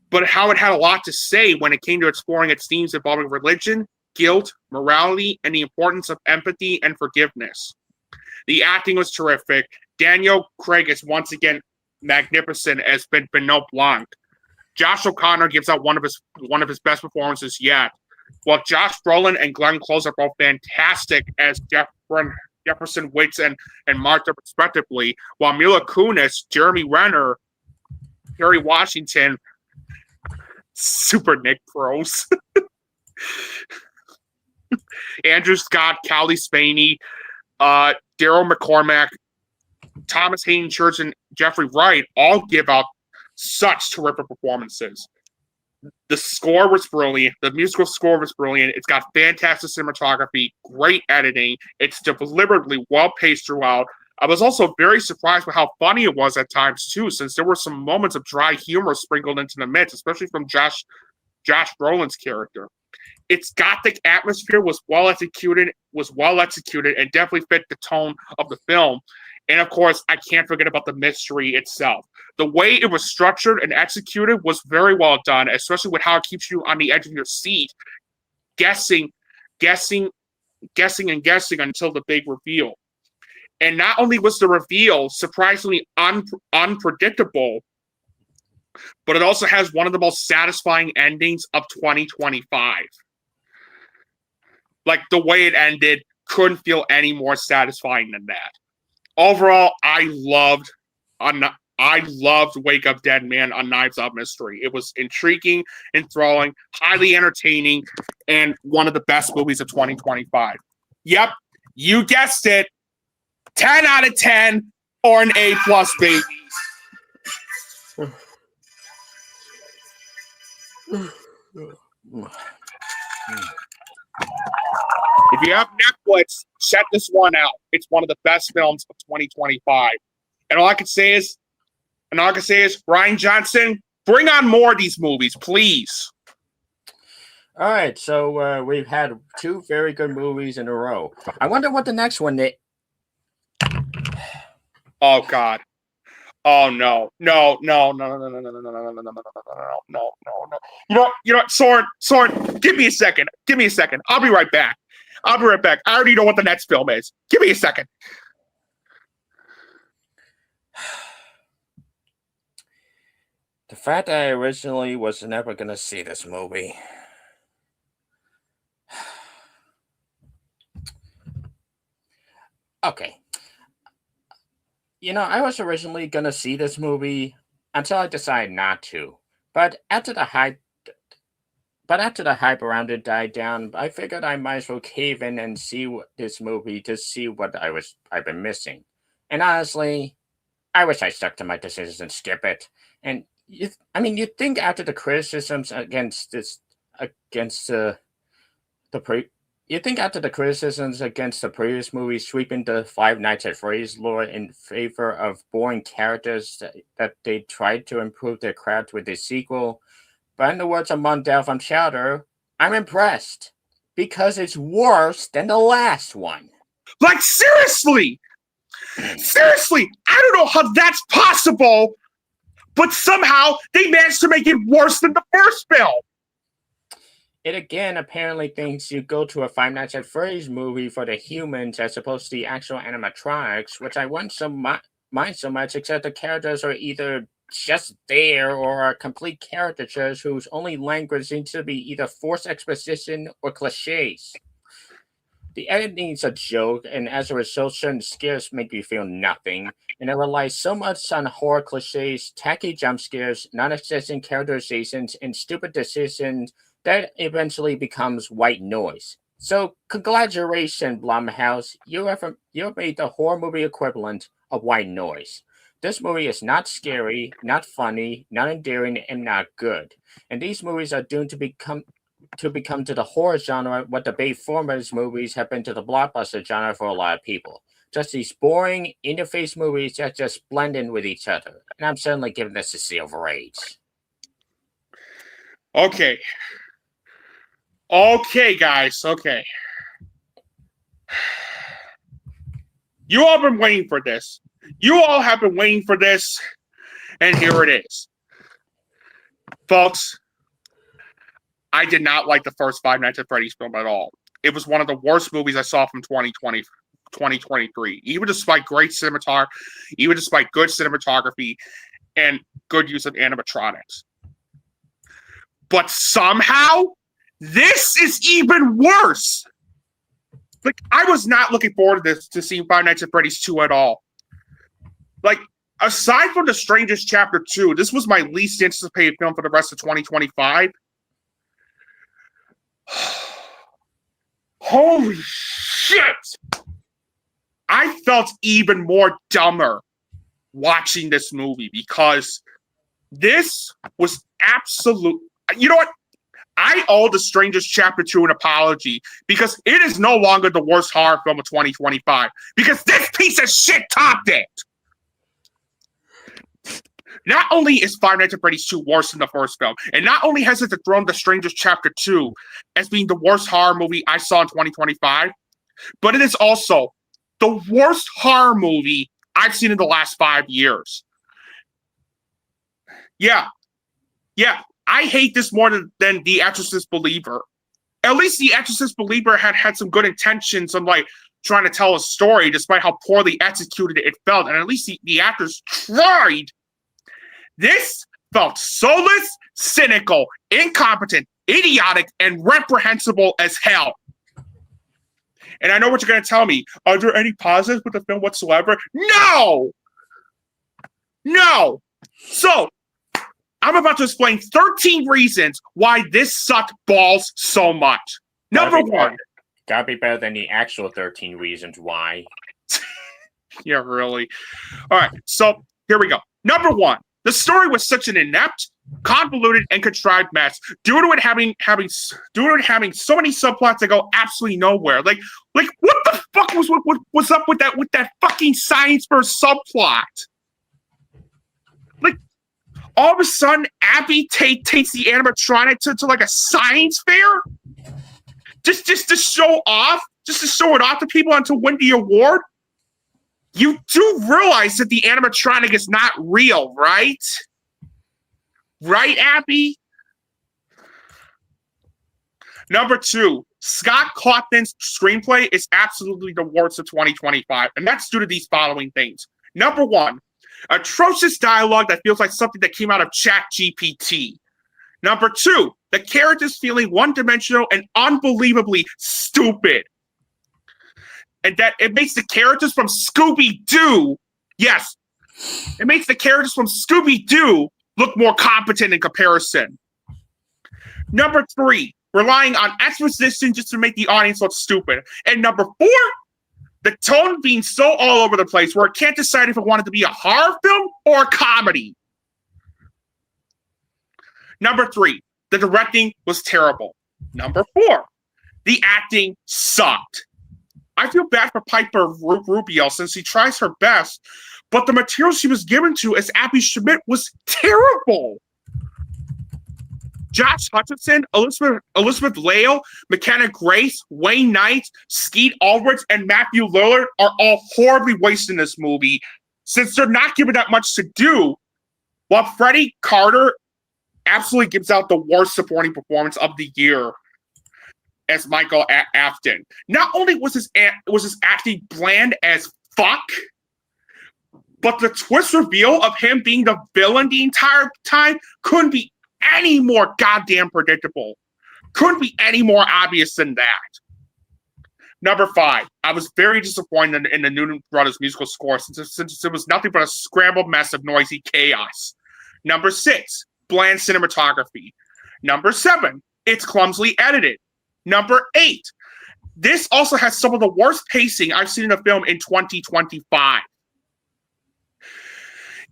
but how it had a lot to say when it came to exploring its themes involving religion, guilt, morality, and the importance of empathy and forgiveness. The acting was terrific. Daniel Craig is once again magnificent as Benoit Blanc. Josh O'Connor gives out one of his best performances yet, while Josh Brolin and Glenn Close are both fantastic as Jefferson Wicks and Martha respectively, while Mila Kunis, Jeremy Renner, Kerry Washington, Super Nick Pros, Andrew Scott, Cowley Spaney, Daryl McCormack, Thomas Hayden Church, and Jeffrey Wright all give out such terrific performances. The score was brilliant. The musical score was brilliant. It's got fantastic cinematography, great editing. It's deliberately well-paced throughout. I was also very surprised with how funny it was at times, too, since there were some moments of dry humor sprinkled into the mix, especially from Josh Brolin's character. Its gothic atmosphere was well executed, and definitely fit the tone of the film. And of course, I can't forget about the mystery itself. The way it was structured and executed was very well done, especially with how it keeps you on the edge of your seat, guessing until the big reveal. And not only was the reveal surprisingly unpredictable, but it also has one of the most satisfying endings of 2025. Like, the way it ended couldn't feel any more satisfying than that. Overall, I loved Wake Up Dead Man on Knives Out Mystery. It was intriguing, enthralling, highly entertaining, and one of the best movies of 2025. Yep, you guessed it. 10 out of 10 or an A+, baby. If you have Netflix, check this one out. It's one of the best films of 2025. And all I can say is, Rian Johnson, bring on more of these movies, please. All right, so we've had two very good movies in a row. I wonder what the next one is. Oh God. Oh no. No. You know what, Søren, give me a second. I'll be right back. I already know what the next film is. Give me a second. The fact that I originally was never going to see this movie. Okay. I was originally going to see this movie until I decided not to. But after the hype around it died down, I figured I might as well cave in and see this movie to see what I've been missing. And honestly, I wish I stuck to my decisions and skip it. And you'd think after the criticisms against this against you think after the criticisms against the previous movie sweeping the Five Nights at Freddy's lore in favor of boring characters that they tried to improve their craft with the sequel, but in the words of Mundell from Chowder, I'm impressed because it's worse than the last one. Like, seriously! Seriously! I don't know how that's possible, but somehow they managed to make it worse than the first film. It again apparently thinks you go to a Five Nights at Freddy's movie for the humans as opposed to the actual animatronics, which I wouldn't mind so much, except the characters are either just there or are complete caricatures whose only language seems to be either forced exposition or cliches. The editing's a joke, and as a result, certain scares make you feel nothing, and it relies so much on horror cliches, tacky jump scares, non-existent characterizations, and stupid decisions that eventually becomes white noise. So, congratulations, Blumhouse. You have made the horror movie equivalent of white noise. This movie is not scary, not funny, not endearing, and not good. And these movies are doomed to become to the horror genre what the Bay-Formers movies have been to the blockbuster genre for a lot of people. Just these boring, in-your-face movies that just blend in with each other. And I'm certainly giving this a Silver Age. Okay. Okay, guys. Okay. You all been waiting for this. You all have been waiting for this, and here it is. Folks, I did not like the first Five Nights at Freddy's film at all. It was one of the worst movies I saw from 2023. Even despite great cinematography, even despite good cinematography and good use of animatronics. But somehow, this is even worse. Like, I was not looking forward to this, to seeing Five Nights at Freddy's 2 at all. Like, aside from The Strangest Chapter 2, this was my least anticipated film for the rest of 2025. Holy shit! I felt even more dumber watching this movie because this was absolute. You know what? I owe The Strangest Chapter 2 an apology because it is no longer the worst horror film of 2025 because this piece of shit topped it. Not only is Five Nights at Freddy's 2 worse than the first film, and not only has it dethroned The Strangest Chapter 2 as being the worst horror movie I saw in 2025, but it is also the worst horror movie I've seen in the last 5 years. Yeah. I hate this more than The Exorcist Believer. At least The Exorcist Believer had some good intentions on, like, trying to tell a story despite how poorly executed it felt, and at least the actors tried. This felt soulless, cynical, incompetent, idiotic, and reprehensible as hell. And I know what you're going to tell me. Are there any positives with the film whatsoever? No! So, I'm about to explain 13 reasons why this sucked balls so much. Number one. Gotta be better than the actual 13 reasons why. Yeah, really. All right, so here we go. Number one. The story was such an inept, convoluted, and contrived mess due to it having so many subplots that go absolutely nowhere. Like what the fuck was up with that fucking science fair subplot? Like, all of a sudden, Abby takes the animatronic to like a science fair, just to show off, just to show it off to people and to win the award. You do realize that the animatronic is not real, right? Right, Abby? Number two, Scott Cawthon's screenplay is absolutely the worst of 2025, and that's due to these following things. Number one, atrocious dialogue that feels like something that came out of ChatGPT. Number two, the characters feeling one-dimensional and unbelievably stupid. And that it makes the characters from Scooby-Doo, yes, it makes the characters from Scooby-Doo look more competent in comparison. Number three, relying on exposition just to make the audience look stupid. And number four, the tone being so all over the place where it can't decide if it wanted to be a horror film or a comedy. Number three, The directing was terrible. Number 4, the acting sucked. I feel bad for Piper Rubio since she tries her best, but the material she was given to as Abby Schmidt was terrible. Josh Hutcherson, Elizabeth Lale, McKenna Grace, Wayne Knight, Skeet Ulrich, and Matthew Lillard are all horribly wasted in this movie since they're not given that much to do, while Freddie Carter absolutely gives out the worst supporting performance of the year as Michael Afton. Not only was his acting bland as fuck, but the twist reveal of him being the villain the entire time couldn't be any more goddamn predictable. Couldn't be any more obvious than that. Number 5, I was very disappointed in the Newton Brothers musical score since it was nothing but a scrambled mess of noisy chaos. Number 6, bland cinematography. Number 7, it's clumsily edited. Number 8, this also has some of the worst pacing I've seen in a film in 2025.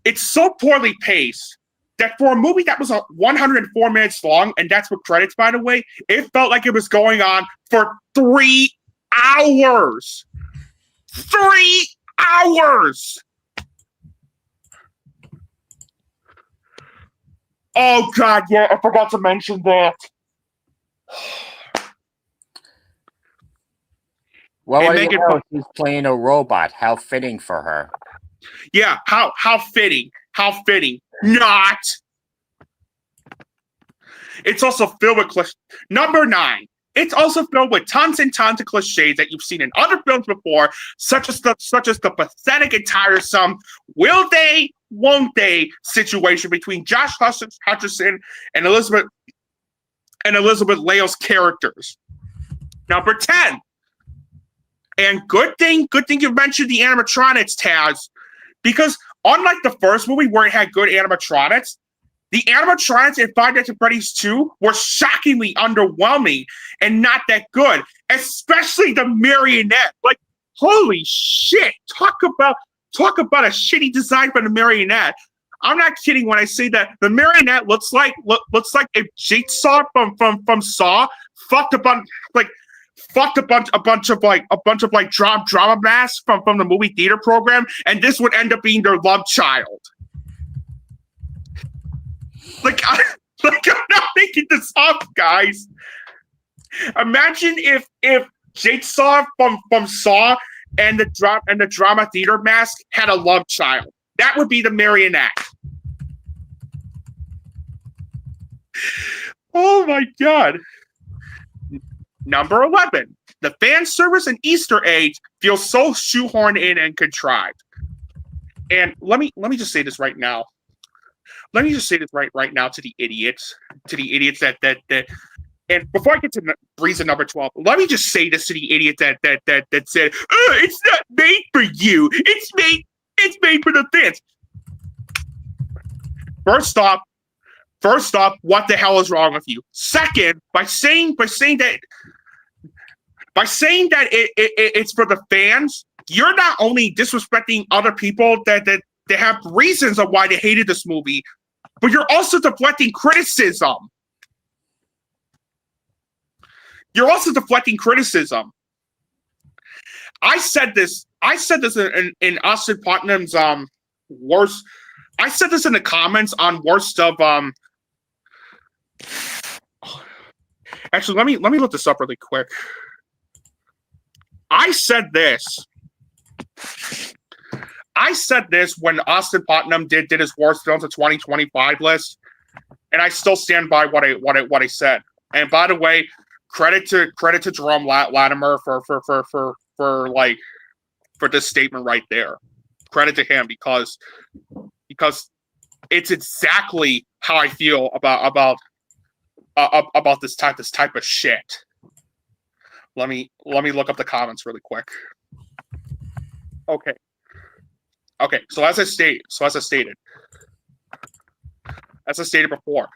It's so poorly paced that for a movie that was 104 minutes long, and that's what credits, by the way, it felt like it was going on for 3 hours. 3 hours! Oh, God, yeah, I forgot to mention that. Well, she's playing a robot. How fitting for her. Yeah, how fitting. How fitting. Not. It's also filled with Number 9. It's also filled with tons and tons of cliches that you've seen in other films before, such as the pathetic and tiresome will they, won't they situation between Josh Hutcherson and Elizabeth Lale's characters. Number 10. And good thing you mentioned the animatronics, Taz, because unlike the first movie where it had good animatronics, the animatronics in Five Nights at Freddy's 2 were shockingly underwhelming and not that good, especially the marionette. Like, holy shit! Talk about a shitty design for the marionette. I'm not kidding when I say that the marionette looks like if Jigsaw from Saw fucked a bunch of drama masks from the movie theater program, and this would end up being their love child. I'm not making this up, guys. Imagine if Jigsaw from Saw and the drama theater mask had a love child. That would be the marionette. Oh my God. Number 11. The fan service and Easter eggs feel so shoehorned in and contrived. And let me just say this right now. Let me just say this right now to the idiots that and before I get to reason number 12, let me just say this to the idiot that said, "Oh, it's not made for you. It's made for the fans." First off, what the hell is wrong with you? Second, by saying that it's for the fans, you're not only disrespecting other people that have reasons of why they hated this movie, but you're also deflecting criticism. I said this in Austin Putnam's worst. I said this in the comments on worst of Actually, let me look this up really quick. I said this when Austin Putnam did his worst films of 2025 list, and I still stand by what I said. And by the way, credit to Jerome Latimer for this statement right there. Credit to him because it's exactly how I feel about this type of shit. Let me look up the comments really quick. Okay. So as I stated before,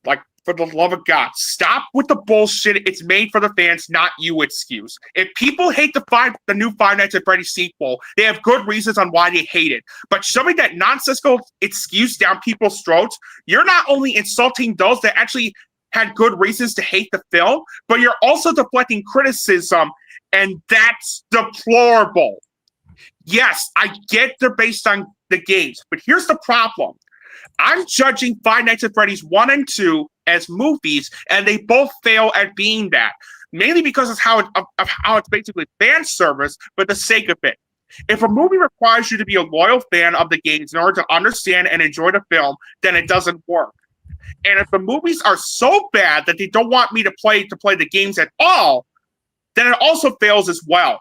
like for the love of God, stop with the bullshit. It's made for the fans, not you excuse. If people hate the new Five Nights at Freddy's sequel, they have good reasons on why they hate it. But shoving that nonsensical excuse down people's throats, you're not only insulting those that actually had good reasons to hate the film, but you're also deflecting criticism, and that's deplorable. Yes, I get they're based on the games, but here's the problem. I'm judging Five Nights at Freddy's 1 and 2 as movies, and they both fail at being that. Mainly because of how it's basically fan service for the sake of it. If a movie requires you to be a loyal fan of the games in order to understand and enjoy the film, then it doesn't work. And if the movies are so bad that they don't want me to play the games at all, then it also fails as well.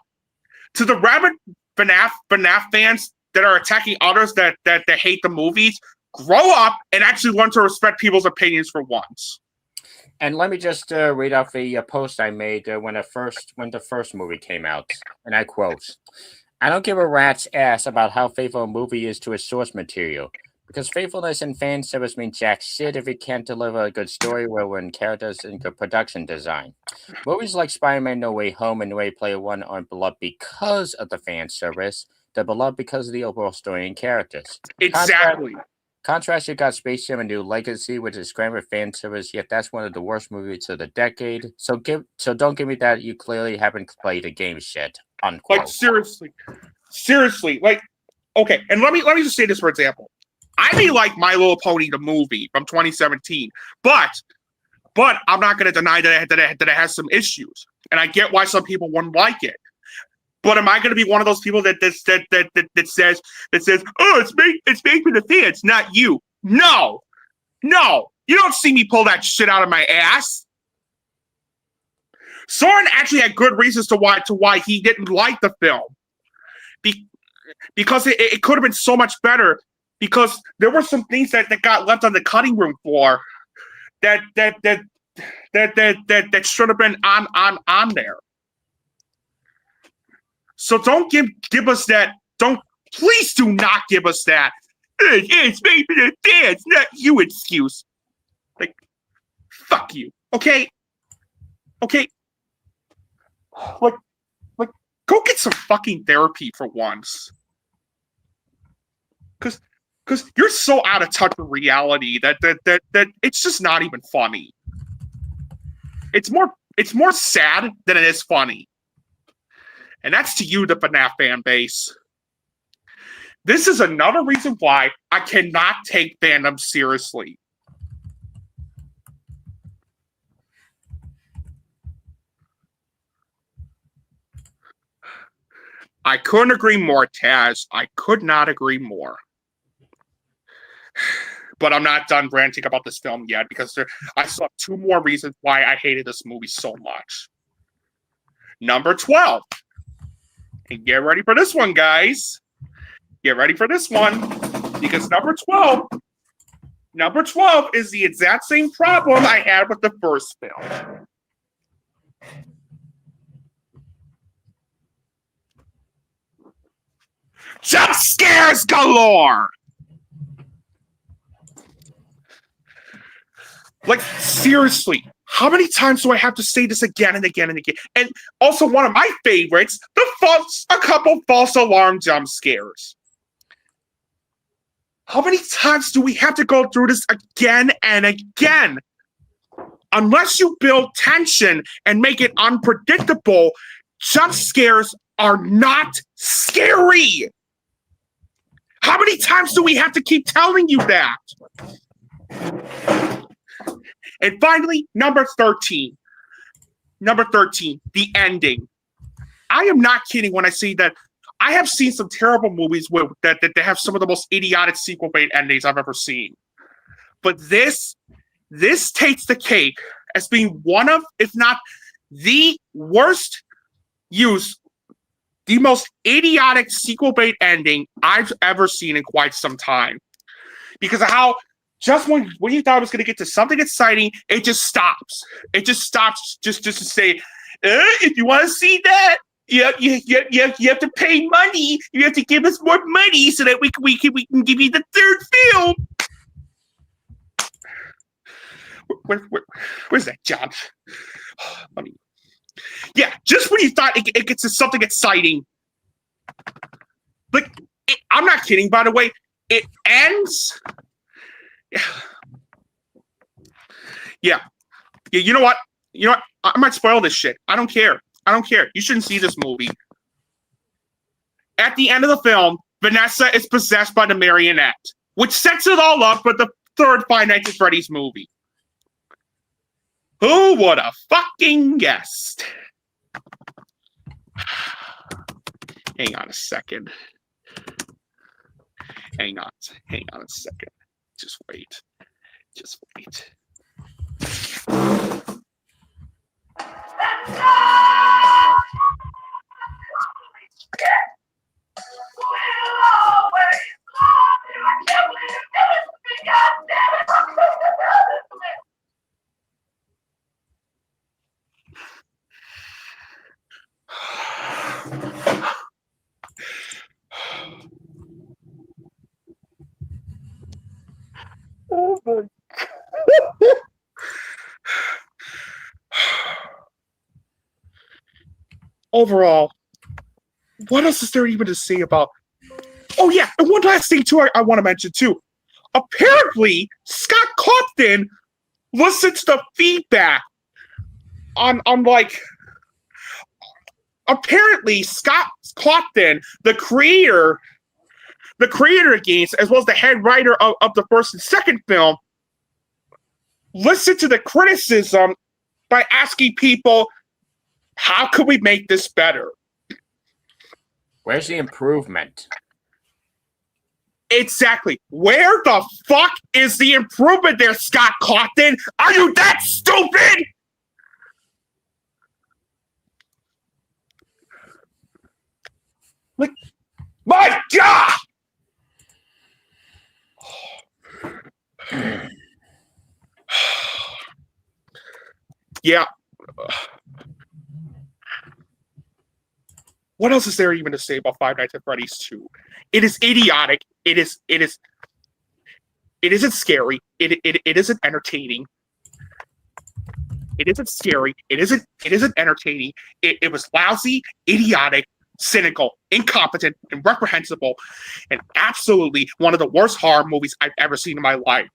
To the rabid FNAF fans that are attacking others that hate the movies, grow up and actually learn to respect people's opinions for once. And let me just read off a post I made when the first movie came out, and I quote, "I don't give a rat's ass about how faithful a movie is to its source material, because faithfulness in fan service means jack shit if it can't deliver a good story, well-written characters, and good production design. Movies like Spider-Man No Way Home and Ready Player One aren't beloved because of the fan service. They're beloved because of the overall story and characters. Exactly. Contrast, you got Space Jam: A New Legacy, which is crammed with fan service, yet that's one of the worst movies of the decade. So don't give me that you clearly haven't played the game shit." Unquote. Like seriously. Like, okay, and let me just say this for example. I may like My Little Pony the movie from 2017, but I'm not going to deny that it has some issues, and I get why some people wouldn't like it. But am I going to be one of those people that says, "Oh, it's made for the fans, not you"? No, you don't see me pull that shit out of my ass. Søren actually had good reasons to why he didn't like the film, because it could have been so much better. Because there were some things that got left on the cutting room floor that should have been on there. So don't give us that. Please do not give us that. It's made for the fans, not you excuse. Like, fuck you. Okay. Like, go get some fucking therapy for once. Because you're so out of touch with reality that it's just not even funny. It's more sad than it is funny. And that's to you, the FNAF fan base. This is another reason why I cannot take fandom seriously. I couldn't agree more, Taz. I could not agree more. But I'm not done ranting about this film yet, because I still have two more reasons why I hated this movie so much. Number 12. And get ready for this one, guys. Get ready for this one. Because number 12 is the exact same problem I had with the first film. Jump scares galore! Like, seriously, how many times do I have to say this again and again and again? And also, one of my favorites, a couple false alarm jump scares. How many times do we have to go through this again and again? Unless you build tension and make it unpredictable, jump scares are not scary. How many times do we have to keep telling you that? And finally, number 13. Number 13, the ending. I am not kidding when I say that I have seen some terrible movies that have some of the most idiotic sequel bait endings I've ever seen. But this takes the cake as being one of, if not the worst use, the most idiotic sequel bait ending I've ever seen in quite some time. Because of how just when you thought it was going to get to something exciting, it just stops. It just stops just to say, if you want to see that, you have to pay money. You have to give us more money so that we can give you the third film. Where's that, John? Yeah, just when you thought it gets to something exciting. Like, I'm not kidding, by the way. It ends. Yeah. You know what? I might spoil this shit. I don't care. You shouldn't see this movie. At the end of the film, Vanessa is possessed by the marionette, which sets it all up for the third Five Nights at Freddy's movie. Who would have fucking guessed? Hang on a second. Hang on a second. Just wait. Oh my God. Overall, what else is there even to say about? Oh yeah, and one last thing too I want to mention too. Apparently, Scott Cawthon listened to the feedback on like. Apparently, Scott Cawthon, the creator of games, as well as the head writer of the first and second film, listened to the criticism by asking people, how can we make this better? Where's the improvement? Exactly. Where the fuck is the improvement there, Scott Cawthon? Are you that stupid? Like, my God! Yeah. What else is there even to say about Five Nights at Freddy's 2? It is idiotic. It isn't scary. It isn't entertaining. It isn't scary. It isn't entertaining. It was lousy, idiotic, cynical, incompetent, and reprehensible, and absolutely one of the worst horror movies I've ever seen in my life.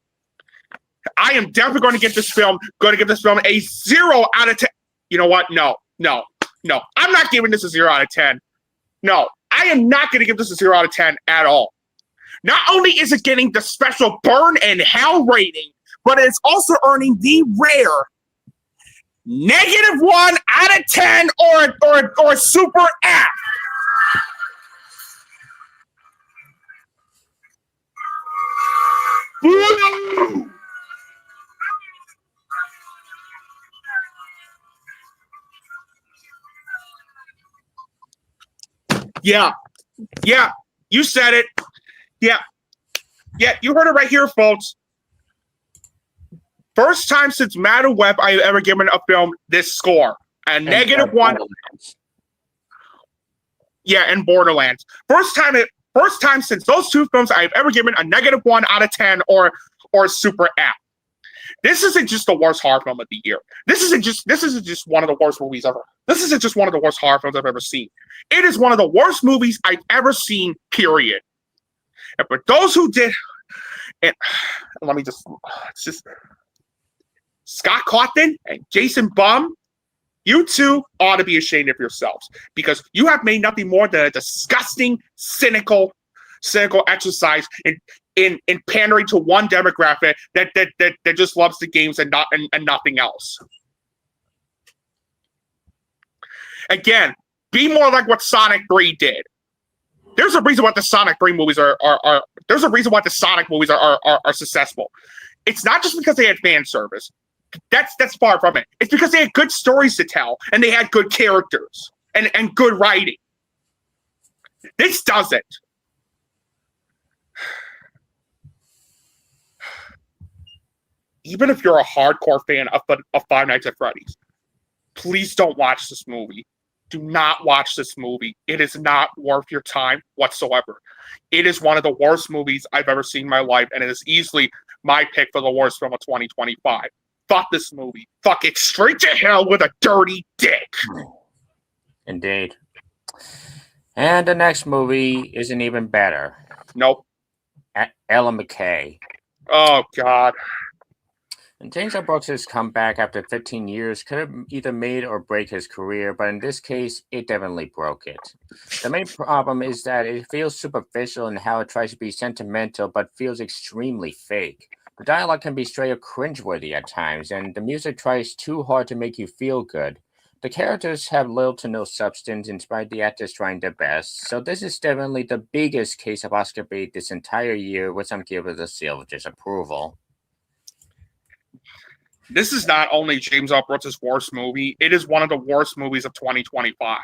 I am definitely going to give this film a 0 out of 10. You know what? No. I'm not giving this a 0 out of 10. No, I am not going to give this a 0 out of 10 at all. Not only is it getting the special burn and hell rating, but it's also earning the rare -1 out of 10 or super F. Woo! Yeah, you said it. Yeah, you heard it right here, folks. First time since Madam Web I've ever given a film this score. A -1. Yeah, and Borderlands. First time since those two films I've ever given a -1 out of 10 or super F. This isn't just the worst horror film of the year. This isn't just one of the worst movies ever. This isn't just one of the worst horror films I've ever seen. It is one of the worst movies I've ever seen, period. And for those who did, and let me just, Scott Cawthon and Jason Blum, you two ought to be ashamed of yourselves because you have made nothing more than a disgusting, cynical exercise in pandering to one demographic that just loves the games and nothing else. Again, be more like what Sonic 3 did. There's a reason why the Sonic 3 movies are there's a reason why the Sonic movies are successful. It's not just because they had fan service. That's far from it. It's because they had good stories to tell and they had good characters and good writing. This doesn't. Even if you're a hardcore fan of Five Nights at Freddy's, please don't watch this movie. Do not watch this movie. It is not worth your time whatsoever. It is one of the worst movies I've ever seen in my life, and it is easily my pick for the worst film of 2025. Fuck this movie. Fuck it straight to hell with a dirty dick. Indeed. And the next movie isn't even better. Nope. Ellen McCay. Oh, God. And James L. Brooks' comeback after 15 years could have either made or break his career, but in this case, it definitely broke it. The main problem is that it feels superficial in how it tries to be sentimental, but feels extremely fake. The dialogue can be straight up cringeworthy at times, and the music tries too hard to make you feel good. The characters have little to no substance, in spite of the actors trying their best, so this is definitely the biggest case of Oscar bait this entire year, which I'm giving the seal of disapproval. This is not only James L. Brooks' worst movie, it is one of the worst movies of 2025.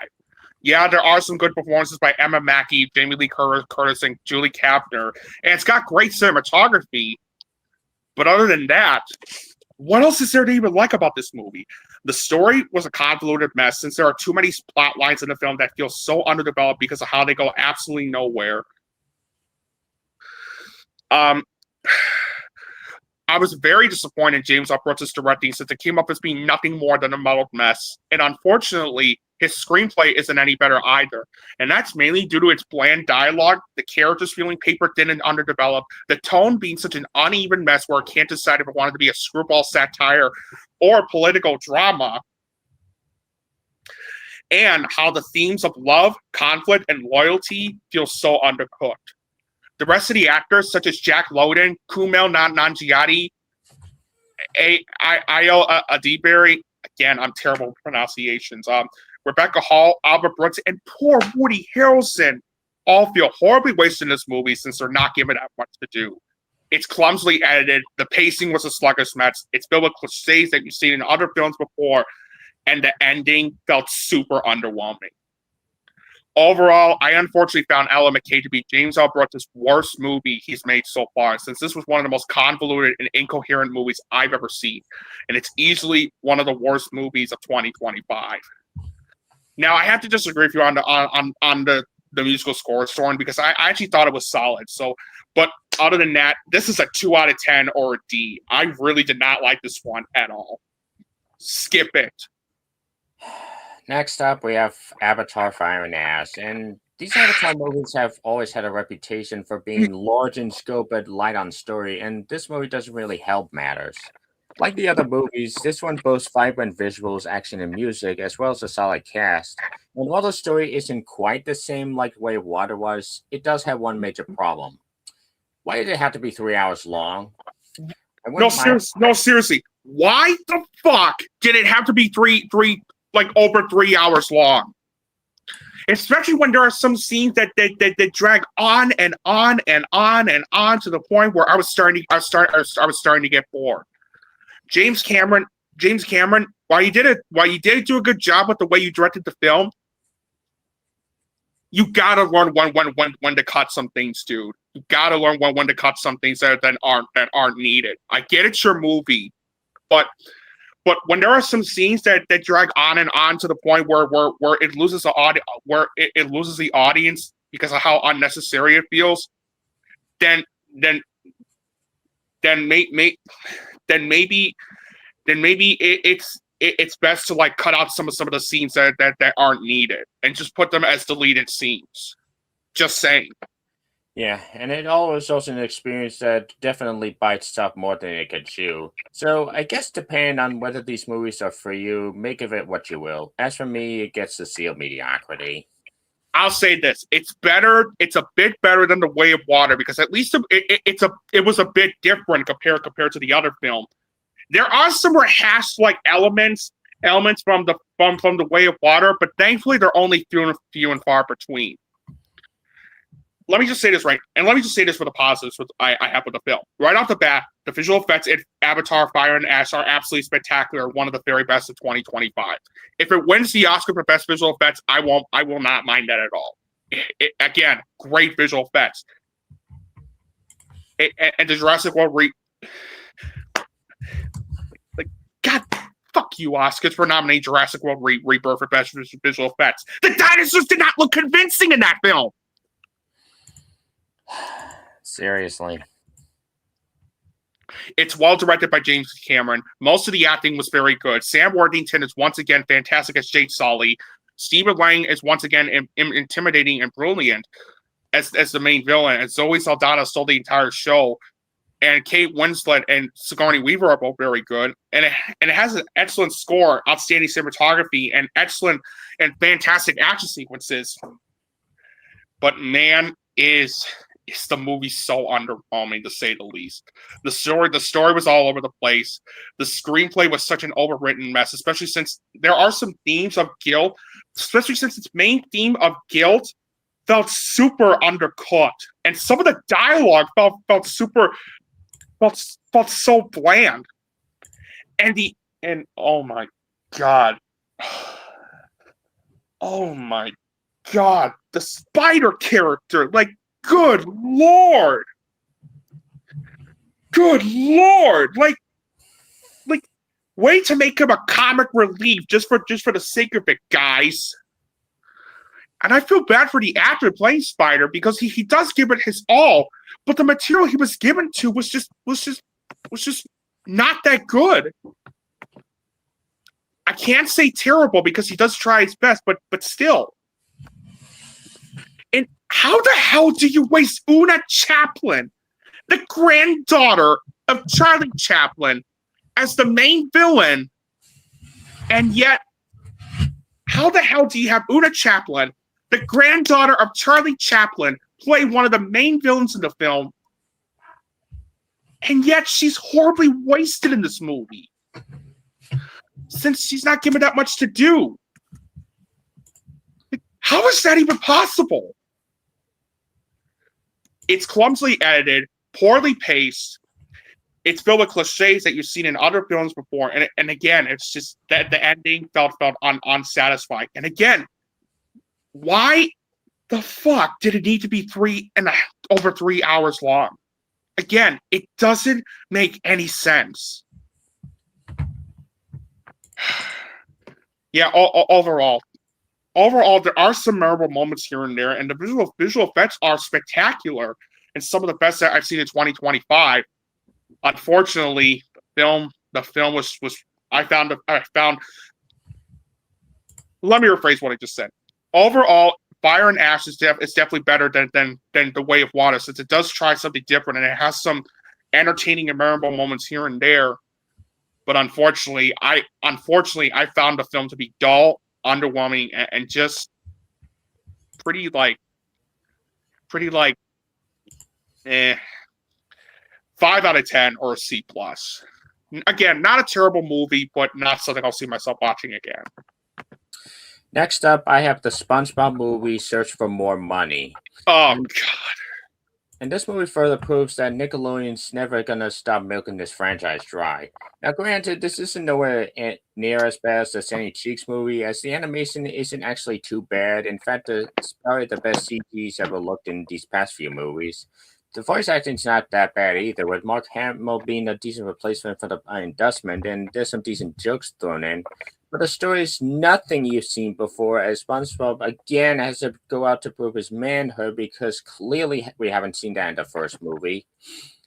Yeah, there are some good performances by Emma Mackey, Jamie Lee Curtis, and Julie Kavner, and it's got great cinematography. But other than that, what else is there to even like about this movie? The story was a convoluted mess since there are too many plot lines in the film that feel so underdeveloped because of how they go absolutely nowhere. I was very disappointed in James L. Brooks' directing since it came up as being nothing more than a muddled mess. And unfortunately, his screenplay isn't any better either. And that's mainly due to its bland dialogue, the characters feeling paper thin and underdeveloped, the tone being such an uneven mess where it can't decide if it wanted to be a screwball satire or a political drama, and how the themes of love, conflict, and loyalty feel so undercooked. The rest of the actors, such as Jack Lowden, Kumail Nanjiani, Ayo Adiberry, again, I'm terrible with pronunciations, Rebecca Hall, Albert Brooks, and poor Woody Harrelson all feel horribly wasted in this movie since they're not given that much to do. It's clumsily edited, the pacing was a sluggish mess, it's filled with cliches that you've seen in other films before, and the ending felt super underwhelming. Overall, I unfortunately found Ellen McCay to be James L. Brooks' worst movie he's made so far, since this was one of the most convoluted and incoherent movies I've ever seen, and it's easily one of the worst movies of 2025. Now, I have to disagree with you on the musical score, Soren, because I actually thought it was solid. So, but other than that, this is a 2 out of 10 or a D. I really did not like this one at all. Skip it. Next up, we have Avatar: Fire and Ash, and these Avatar movies have always had a reputation for being large in scope but light on story, and this movie doesn't really help matters. Like the other movies, this one boasts vibrant visuals, action, and music, as well as a solid cast. And while the story isn't quite the same like Way of Water was, it does have one major problem. Why did it have to be 3 hours long? No, seriously. Why the fuck did it have to be over 3 hours long? Especially when there are some scenes that drag on and on and on and on to the point where I was starting to get bored. James Cameron, while you did do a good job with the way you directed the film, you gotta learn when to cut some things, dude. You gotta learn when to cut some things that aren't needed. I get it's your movie, but when there are some scenes that drag on and on to the point where it loses the audience because of how unnecessary it feels, then maybe it's best to like cut out some of the scenes that aren't needed and just put them as deleted scenes. Just saying. Yeah, and it always also an experience that definitely bites stuff more than it can chew. So I guess depending on whether these movies are for you, make of it what you will. As for me, it gets the seal mediocrity. I'll say this: it's better. It's a bit better than The Way of Water because at least it was a bit different compared to the other film. There are some rehashed like elements from the Way of Water, but thankfully they're only few and far between. Let me just say this for the positives I have with the film. Right off the bat, the visual effects in Avatar: Fire and Ash are absolutely spectacular, one of the very best of 2025. If it wins the Oscar for best visual effects, I will not mind that at all. Again, great visual effects. And the Jurassic World God, fuck you, Oscars, for nominating Jurassic World Rebirth for best visual effects. The dinosaurs did not look convincing in that film. Seriously. It's well directed by James Cameron. Most of the acting was very good. Sam Worthington is once again fantastic as Jake Sully. Stephen Lang is once again intimidating and brilliant as the main villain. And Zoe Saldana stole the entire show. And Kate Winslet and Sigourney Weaver are both very good. And it has an excellent score, outstanding cinematography, and excellent and fantastic action sequences. But man, is the movie so underwhelming, to say the least. The story was all over the place. The screenplay was such an overwritten mess, especially since there are some themes of guilt, especially since its main theme of guilt felt super undercooked. And some of the dialogue felt so bland. And oh my god. Oh my god. The spider character, like, good lord. Like way to make him a comic relief just for the sake of it, guys. And I feel bad for the actor playing Spider because he does give it his all, but the material he was given to was just not that good. I can't say terrible because he does try his best, but still. And how the hell do you waste Una Chaplin, the granddaughter of Charlie Chaplin, as the main villain, and yet how the hell do you have Una Chaplin, the granddaughter of Charlie Chaplin, play one of the main villains in the film, and yet she's horribly wasted in this movie since she's not given that much to do? How is that even possible? It's clumsily edited, poorly paced. It's filled with cliches that you've seen in other films before, and again, it's just that the ending felt unsatisfying. And again, why the fuck did it need to be over 3 hours long? Again, it doesn't make any sense. Yeah, overall, there are some memorable moments here and there, and the visual effects are spectacular, and some of the best that I've seen in 2025. Unfortunately, the film was I found. Let me rephrase what I just said. Overall, Fire and Ash is definitely better than The Way of Water, since it does try something different and it has some entertaining and memorable moments here and there. But unfortunately, I found the film to be dull, underwhelming, and just pretty 5 out of 10 or a C+. Again, not a terrible movie, but not something I'll see myself watching again. Next up, I have the SpongeBob movie, Search for More Money. Oh, God. And this movie further proves that Nickelodeon's never going to stop milking this franchise dry. Now, granted, this isn't nowhere near as bad as the Sandy Cheeks movie, as the animation isn't actually too bad. In fact, it's probably the best CG's ever looked in these past few movies. The voice acting's not that bad either, with Mark Hamill being a decent replacement for the Iron Dustman, and there's some decent jokes thrown in. But the story is nothing you've seen before, as SpongeBob again has to go out to prove his manhood, because clearly we haven't seen that in the first movie.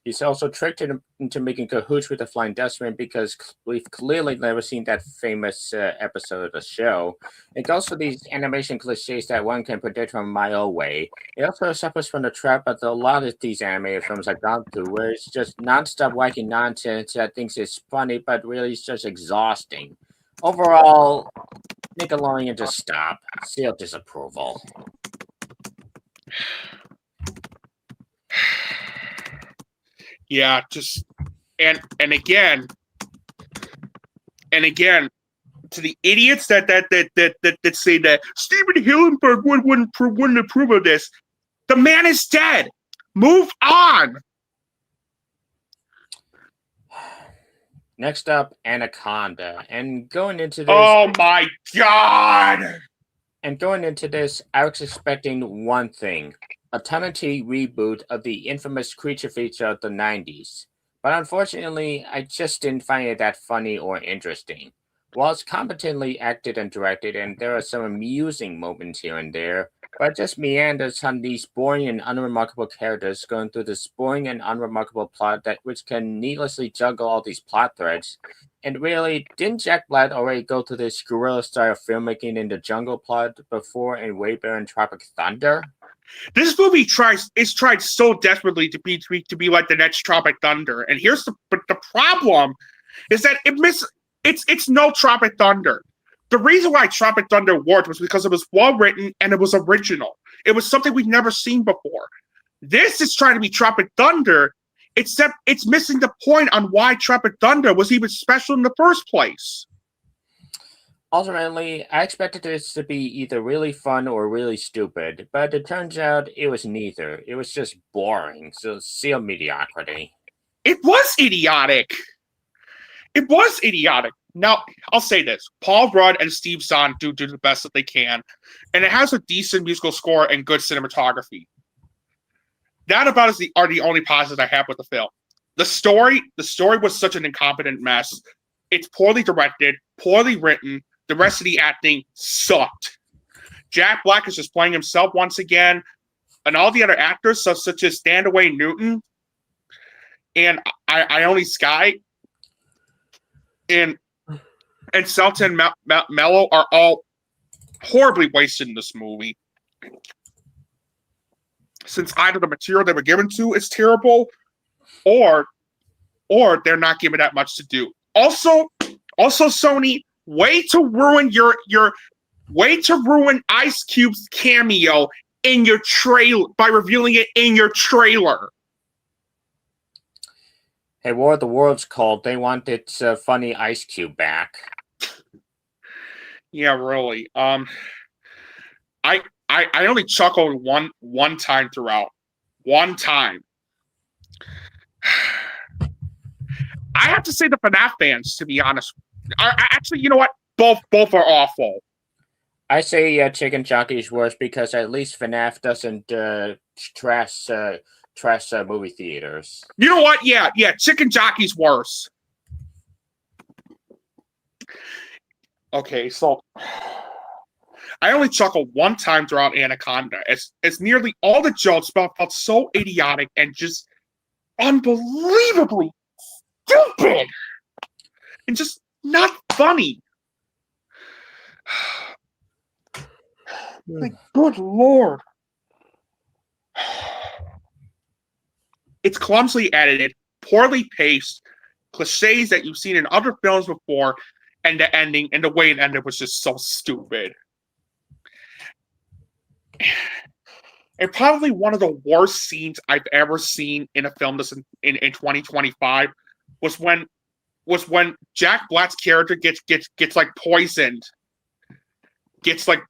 He's also tricked him into making cahoots with the Flying Dutchman, because we've clearly never seen that famous episode of the show. It goes for these animation cliches that one can predict from a mile away. It also suffers from the trap that a lot of these animated films have gone through, where it's just nonstop wacky nonsense that thinks it's funny, but really it's just exhausting. Overall, Nickelodeon, just stop. Seal disapproval. Yeah, just and again, to the idiots that say that Steven Hillenburg wouldn't approve of this, the man is dead. Move on. Next up, Anaconda. And going into this, oh my god! And going into this, I was expecting one thing: a tongue-in-cheek reboot of the infamous creature feature of the 90s. But unfortunately, I just didn't find it that funny or interesting. While it's competently acted and directed, and there are some amusing moments here and there, But it just meanders on these boring and unremarkable characters going through this boring and unremarkable plot that which can needlessly juggle all these plot threads. And really, didn't Jack Black already go through this guerrilla style filmmaking in the Jungle Plot before in Waybear and Tropic Thunder? This movie tried so desperately to be like the next Tropic Thunder, and here's the problem is that it's no Tropic Thunder. The reason why Tropic Thunder worked was because it was well written and it was original. It was something we've never seen before. This is trying to be Tropic Thunder, except it's missing the point on why Tropic Thunder was even special in the first place. Ultimately, I expected this to be either really fun or really stupid, but it turns out it was neither. It was just boring, so seal mediocrity. It was idiotic. It was idiotic. Now, I'll say this. Paul Rudd and Steve Zahn do the best that they can, and it has a decent musical score and good cinematography. That about are the only positives I have with the film. The story was such an incompetent mess. It's poorly directed, poorly written. The rest of the acting sucked. Jack Black is just playing himself once again, and all the other actors, such as Standaway Newton and Ione Skye and Selton Mello are all horribly wasted in this movie. Since either the material they were given to is terrible, or they're not given that much to do. Also, Sony, way to ruin Ice Cube's cameo in your trailer by revealing it in your trailer. Hey, War of the Worlds called. They want its funny Ice Cube back. Yeah, really. I only chuckled one time throughout. One time. I have to say the FNAF fans, to be honest, actually, you know what? Both are awful. I say Chicken Jockey's worse because at least FNAF doesn't trash movie theaters. You know what? Yeah, Chicken Jockey's worse. Okay, so I only chuckled one time throughout Anaconda. As nearly all the jokes felt so idiotic and just unbelievably stupid and just not funny. Like, good Lord. It's clumsily edited, poorly paced, cliches that you've seen in other films before, and the ending and the way it ended was just so stupid. And probably one of the worst scenes I've ever seen in a film this in 2025 was when Jack Black's character gets like poisoned. Gets like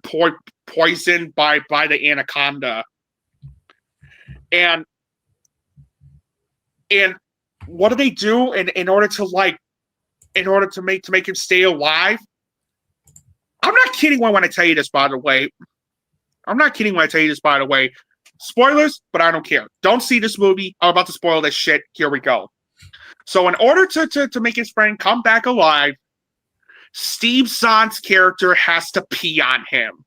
poisoned by the Anaconda. And what do they do in order to make him stay alive? I'm not kidding when I tell you this, by the way. Spoilers, but I don't care. Don't see this movie. I'm about to spoil this shit. Here we go. So in order to make his friend come back alive, Steve Zahn's character has to pee on him.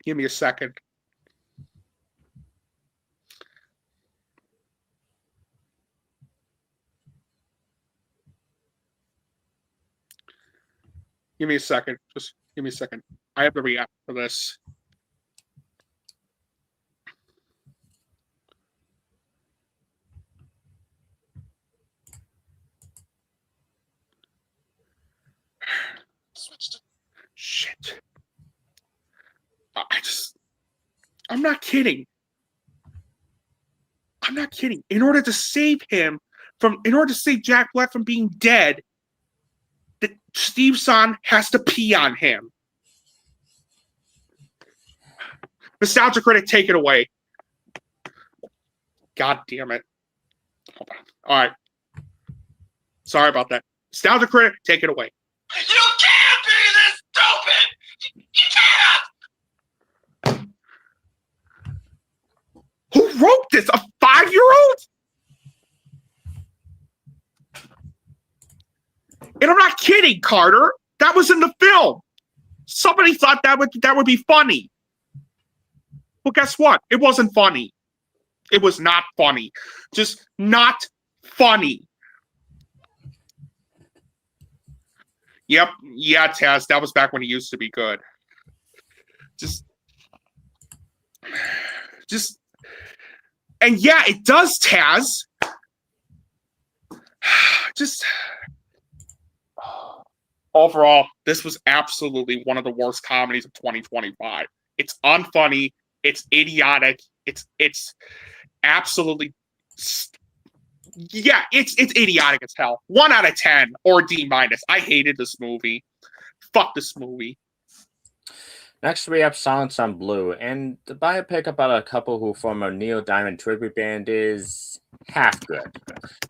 Give me a second. Give me a second. Just give me a second. I have to react to this. Shit. I'm not kidding. In order to save Jack Black from being dead, Steve Zahn has to pee on him. Nostalgia critic, take it away. God damn it. Hold on. All right. Sorry about that. Nostalgia Critic, take it away. You can't be this stupid! You can't! Who wrote this? A 5-year-old? And I'm not kidding, Carter. That was in the film. Somebody thought that would be funny. Well, guess what? It wasn't funny. It was not funny. Just not funny. Yep. Yeah, Taz. That was back when he used to be good. Just. And yeah, it does, Taz. Just. Overall, this was absolutely one of the worst comedies of 2025. It's unfunny. It's idiotic. It's absolutely, yeah, it's idiotic as hell. 1 out of 10 or D-. I hated this movie. Fuck this movie. Next, we have Silence on Blue, and the biopic about a couple who form a Neil Diamond tribute band is half good.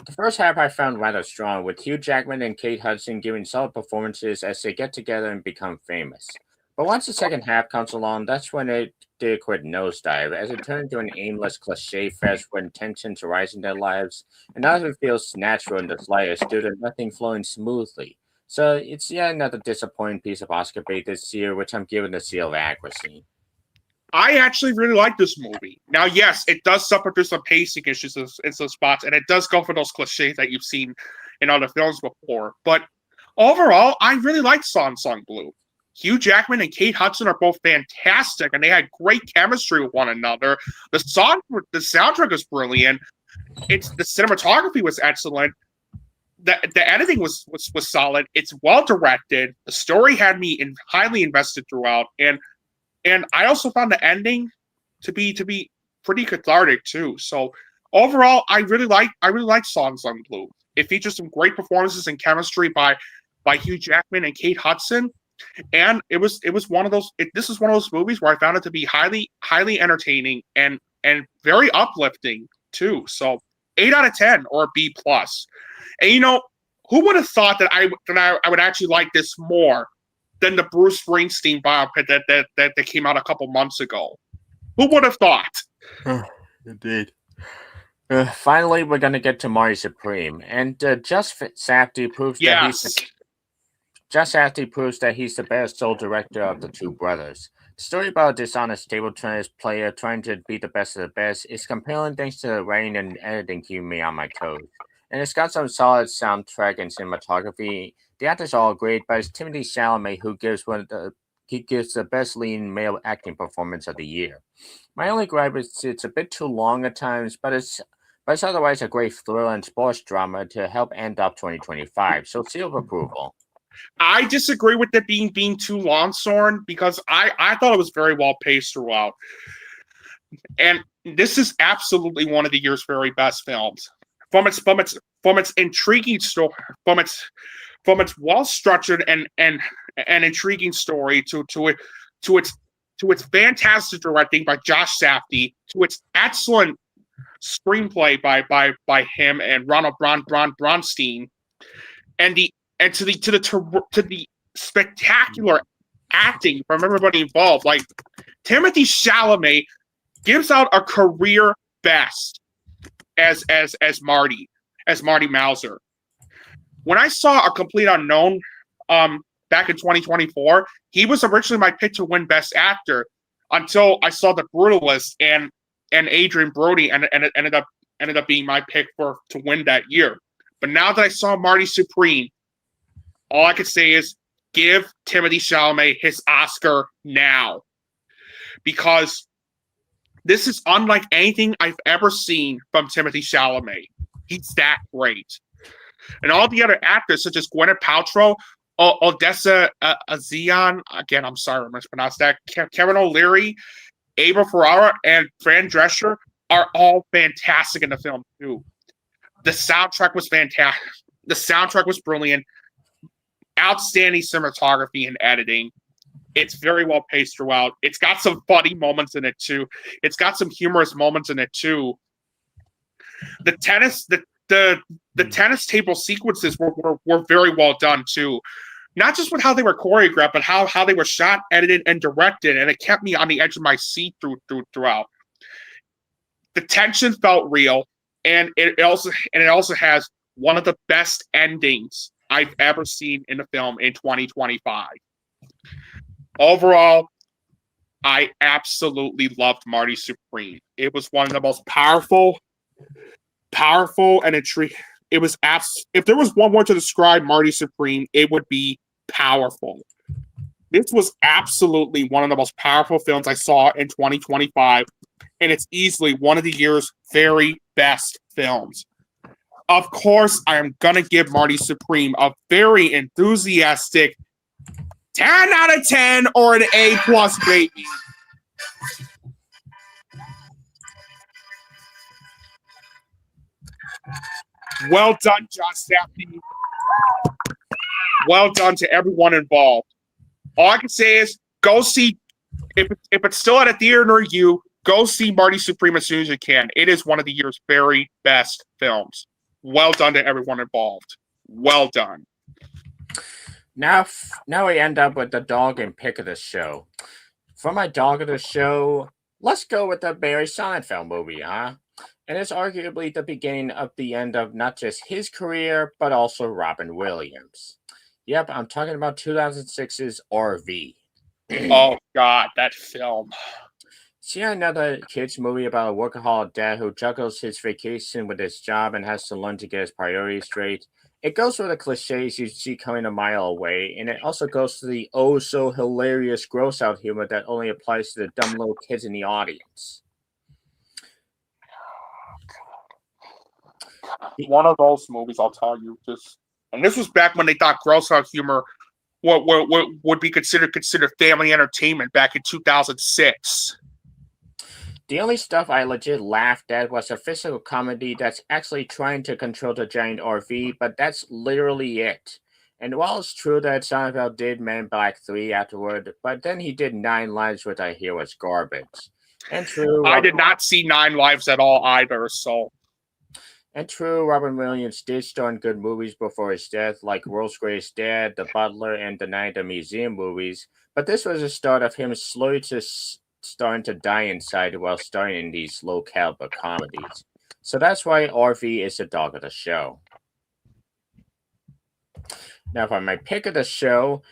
The first half I found rather strong, with Hugh Jackman and Kate Hudson giving solid performances as they get together and become famous. But once the second half comes along, that's when it did a quick nosedive, as it turned into an aimless cliche fest when tensions arise in their lives, and none of it feels natural in the slightest due to nothing flowing smoothly. So it's yet another disappointing piece of Oscar bait this year, which I'm giving the seal of accuracy. I actually really like this movie. Now, yes, it does suffer through some pacing issues in some spots, and it does go for those cliches that you've seen in other films before. But overall, I really like Song Blue. Hugh Jackman and Kate Hudson are both fantastic, and they had great chemistry with one another. The soundtrack is brilliant. The cinematography was excellent. The editing was solid. It's well directed. The story had me highly invested throughout, and I also found the ending to be pretty cathartic too. So overall, I really like Songs on Blue. It features some great performances and chemistry by Hugh Jackman and Kate Hudson, and it was one of those. This is one of those movies where I found it to be highly entertaining and very uplifting too. So 8 out of 10 or a B plus. And who would have thought that I would actually like this more than the Bruce Springsteen biopic that came out a couple months ago? Who would have thought? Indeed. Finally, we're going to get to Marty Supreme, and Just Safdie proves that he's the best sole director of the two brothers. The story about a dishonest table tennis player trying to be the best of the best is compelling thanks to the writing and editing keeping me on my toes. And it's got some solid soundtrack and cinematography. The actors are all great, but it's Timothée Chalamet who gives the best leading male acting performance of the year. My only gripe is it's a bit too long at times, but it's otherwise a great thriller and sports drama to help end up 2025. So seal of approval. I disagree with it being too long, Søren, because I thought it was very well paced throughout. And this is absolutely one of the year's very best films. From its intriguing story, from its well structured and intriguing story to its fantastic directing by Josh Safdie, to its excellent screenplay by him and Ronald Bronstein, and to the spectacular acting from everybody involved. Like Timothée Chalamet gives out a career best as Marty Mauser. When I saw A Complete Unknown back in 2024, he was originally my pick to win Best Actor until I saw The Brutalist and Adrien Brody, and it ended up being my pick to win that year. But now that I saw Marty Supreme, all I can say is give Timothée Chalamet his Oscar now, because this is unlike anything I've ever seen from Timothée Chalamet. He's that great. And all the other actors, such as Gwyneth Paltrow, Odessa Azion, again, I'm sorry I mispronounced that, Kevin O'Leary, Ava Ferrara, and Fran Drescher are all fantastic in the film, too. The soundtrack was fantastic. The soundtrack was brilliant. Outstanding cinematography and editing. It's very well paced throughout. It's got some funny moments in it too. It's got some humorous moments in it too. The the tennis table sequences were very well done too. Not just with how they were choreographed, but how they were shot, edited, and directed, and it kept me on the edge of my seat throughout. The tension felt real, and it also has one of the best endings I've ever seen in a film in 2025. Overall, I absolutely loved Marty Supreme. It was one of the most powerful and intriguing. It was if there was one word to describe Marty Supreme, it would be powerful. This was absolutely one of the most powerful films I saw in 2025, and it's easily one of the year's very best films. Of course, I am going to give Marty Supreme a very enthusiastic 10 out of 10 or an A+, baby. Well done, John Stafford. Well done to everyone involved. All I can say is go see, if it's still at a theater near you, go see Marty Supreme as soon as you can. It is one of the year's very best films. Well done to everyone involved. Well done. Now we end up with the dog and pick of the show. For my dog of the show, let's go with the Barry Sonnenfeld movie, huh? And it's arguably the beginning of the end of not just his career, but also Robin Williams. Yep, I'm talking about 2006's RV. Oh, God, that film. See another kid's movie about a workaholic dad who juggles his vacation with his job and has to learn to get his priorities straight. It goes for the cliches you see coming a mile away, and it also goes to the oh-so-hilarious gross-out humor that only applies to the dumb little kids in the audience. One of those movies, I'll tell you, and this was back when they thought gross-out humor would be considered family entertainment back in 2006. The only stuff I legit laughed at was a physical comedy that's actually trying to control the giant RV, but that's literally it. And while it's true that Sonnenfeld did Men in Black 3 afterward, but then he did 9 Lives, which I hear was garbage. And true, I did not see 9 Lives at all either, so. And true, Robin Williams did star in good movies before his death, like World's Greatest Dad, The Butler, and The Night at the Museum movies, but this was the start of him slowly starting to die inside while starring in these low-caliber comedies. So that's why RV is the dog of the show. Now for my pick of the show,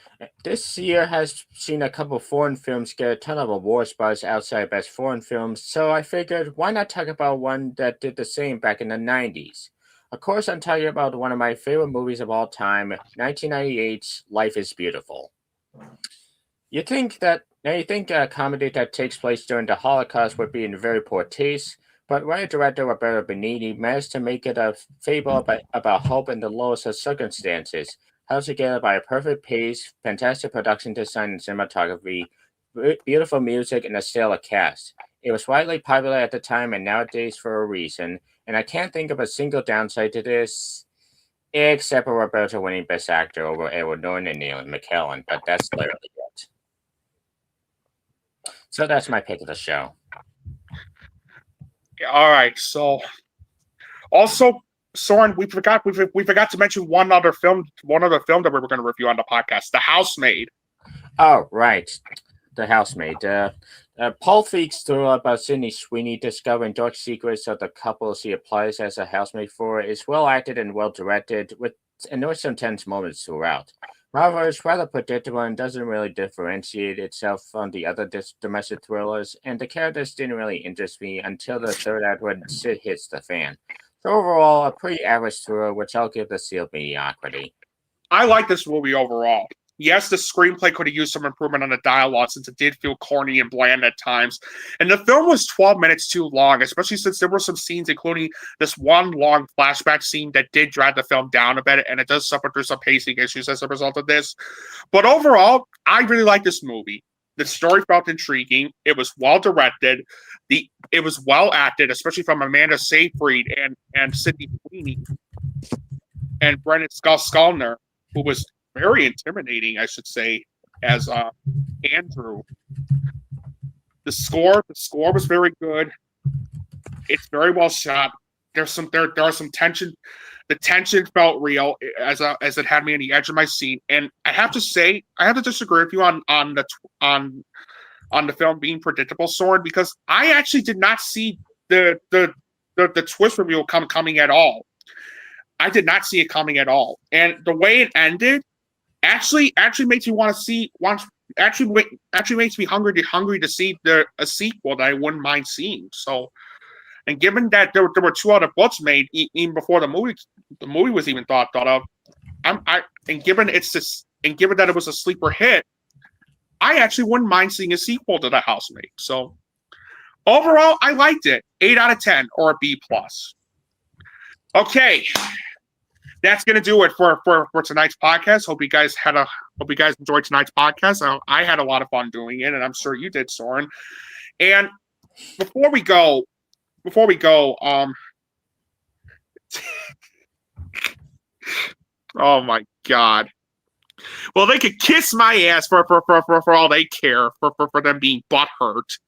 this year has seen a couple foreign films get a ton of awards buzz outside Best Foreign Films, so I figured why not talk about one that did the same back in the 90s. Of course, I'm talking about one of my favorite movies of all time, 1998's Life is Beautiful. You think a comedy that takes place during the Holocaust would be in very poor taste, but writer-director Roberto Benigni managed to make it a fable about hope in the lowest of circumstances, held together by a perfect pace, fantastic production design and cinematography, beautiful music, and a stellar cast. It was widely popular at the time and nowadays for a reason, and I can't think of a single downside to this, except for Roberto winning Best Actor over Edward Norton and Ian McKellen, but that's literally it. So that's my pick of the show. All right. So, also, Søren, we forgot to mention one other film that we were going to review on the podcast, The Housemaid. Oh, right, The Housemaid. Paul Feig's thriller about Sydney Sweeney discovering dark secrets of the couple she applies as a housemaid for is well acted and well directed, with some tense moments throughout. However, it's rather predictable and doesn't really differentiate itself from the other domestic thrillers, and the characters didn't really interest me until the third act when shit hits the fan. So overall, a pretty average thriller, which I'll give the seal of mediocrity. I like this movie overall. Yes, the screenplay could have used some improvement on the dialogue since it did feel corny and bland at times. And the film was 12 minutes too long, especially since there were some scenes, including this one long flashback scene that did drag the film down a bit, and it does suffer through some pacing issues as a result of this. But overall, I really like this movie. The story felt intriguing. It was well directed. It was well acted, especially from Amanda Seyfried and Sydney Sweeney and Brendan Skolner, who was very intimidating, I should say, as Andrew. The score was very good. It's very well shot. there are some tension. The tension felt real as it had me on the edge of my seat. And I have to say, I have to disagree with you on the film being predictable, Soren, because I actually did not see the twist reveal coming at all. I did not see it coming at all. And the way it ended actually makes me want to see actually makes me hungry to see a sequel that I wouldn't mind seeing. So, and given that there were 2 other books made even before the movie was even thought of, and given that it was a sleeper hit, I actually wouldn't mind seeing a sequel to The Housemaid. So overall, I liked it. 8 out of 10 or a B+. Okay. That's gonna do it for tonight's podcast. Hope you guys enjoyed tonight's podcast. I had a lot of fun doing it, and I'm sure you did, Soren. And before we go, oh my God. Well, they could kiss my ass for all they care for them being butthurt.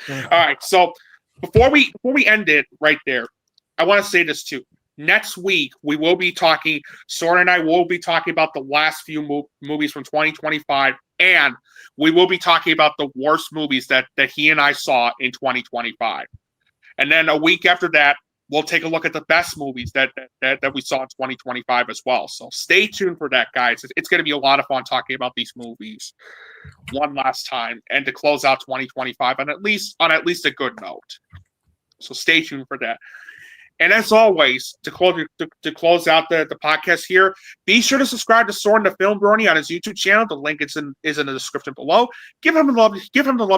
All right, so before we end it right there, I want to say this too. Next week, we will be talking, Søren and I will be talking about the last few movies from 2025, and we will be talking about the worst movies that he and I saw in 2025. And then a week after that, we'll take a look at the best movies that we saw in 2025 as well. So stay tuned for that, guys. It's going to be a lot of fun talking about these movies one last time and to close out 2025 on at least a good note. So stay tuned for that. And as always, to close out the podcast here, be sure to subscribe to Søren the FilmBrony on his YouTube channel. The link is in the description below. Give him the love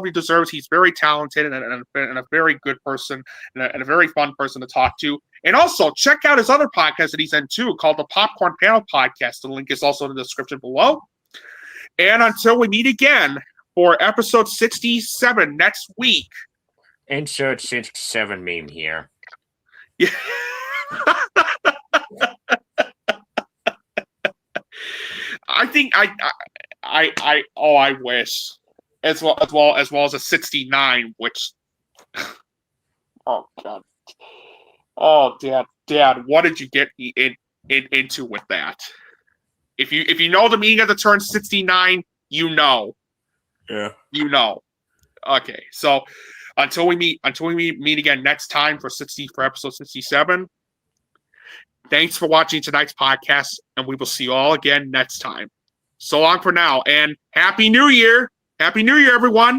he deserves. He's very talented and a very good person and a very fun person to talk to. And also check out his other podcast that he's in too, called the Popcorn Panel Podcast. The link is also in the description below. And until we meet again for episode 67 next week. Insert 67 meme here. Yeah. I think I wish as well as a 69, which oh God. Oh Dad, what did you get into with that? If you know the meaning of the term 69, you know. Yeah. You know. Okay, so until we meet again next time for episode 67. Thanks for watching tonight's podcast, and we will see you all again next time. So long for now, and Happy New Year! Happy New Year, everyone!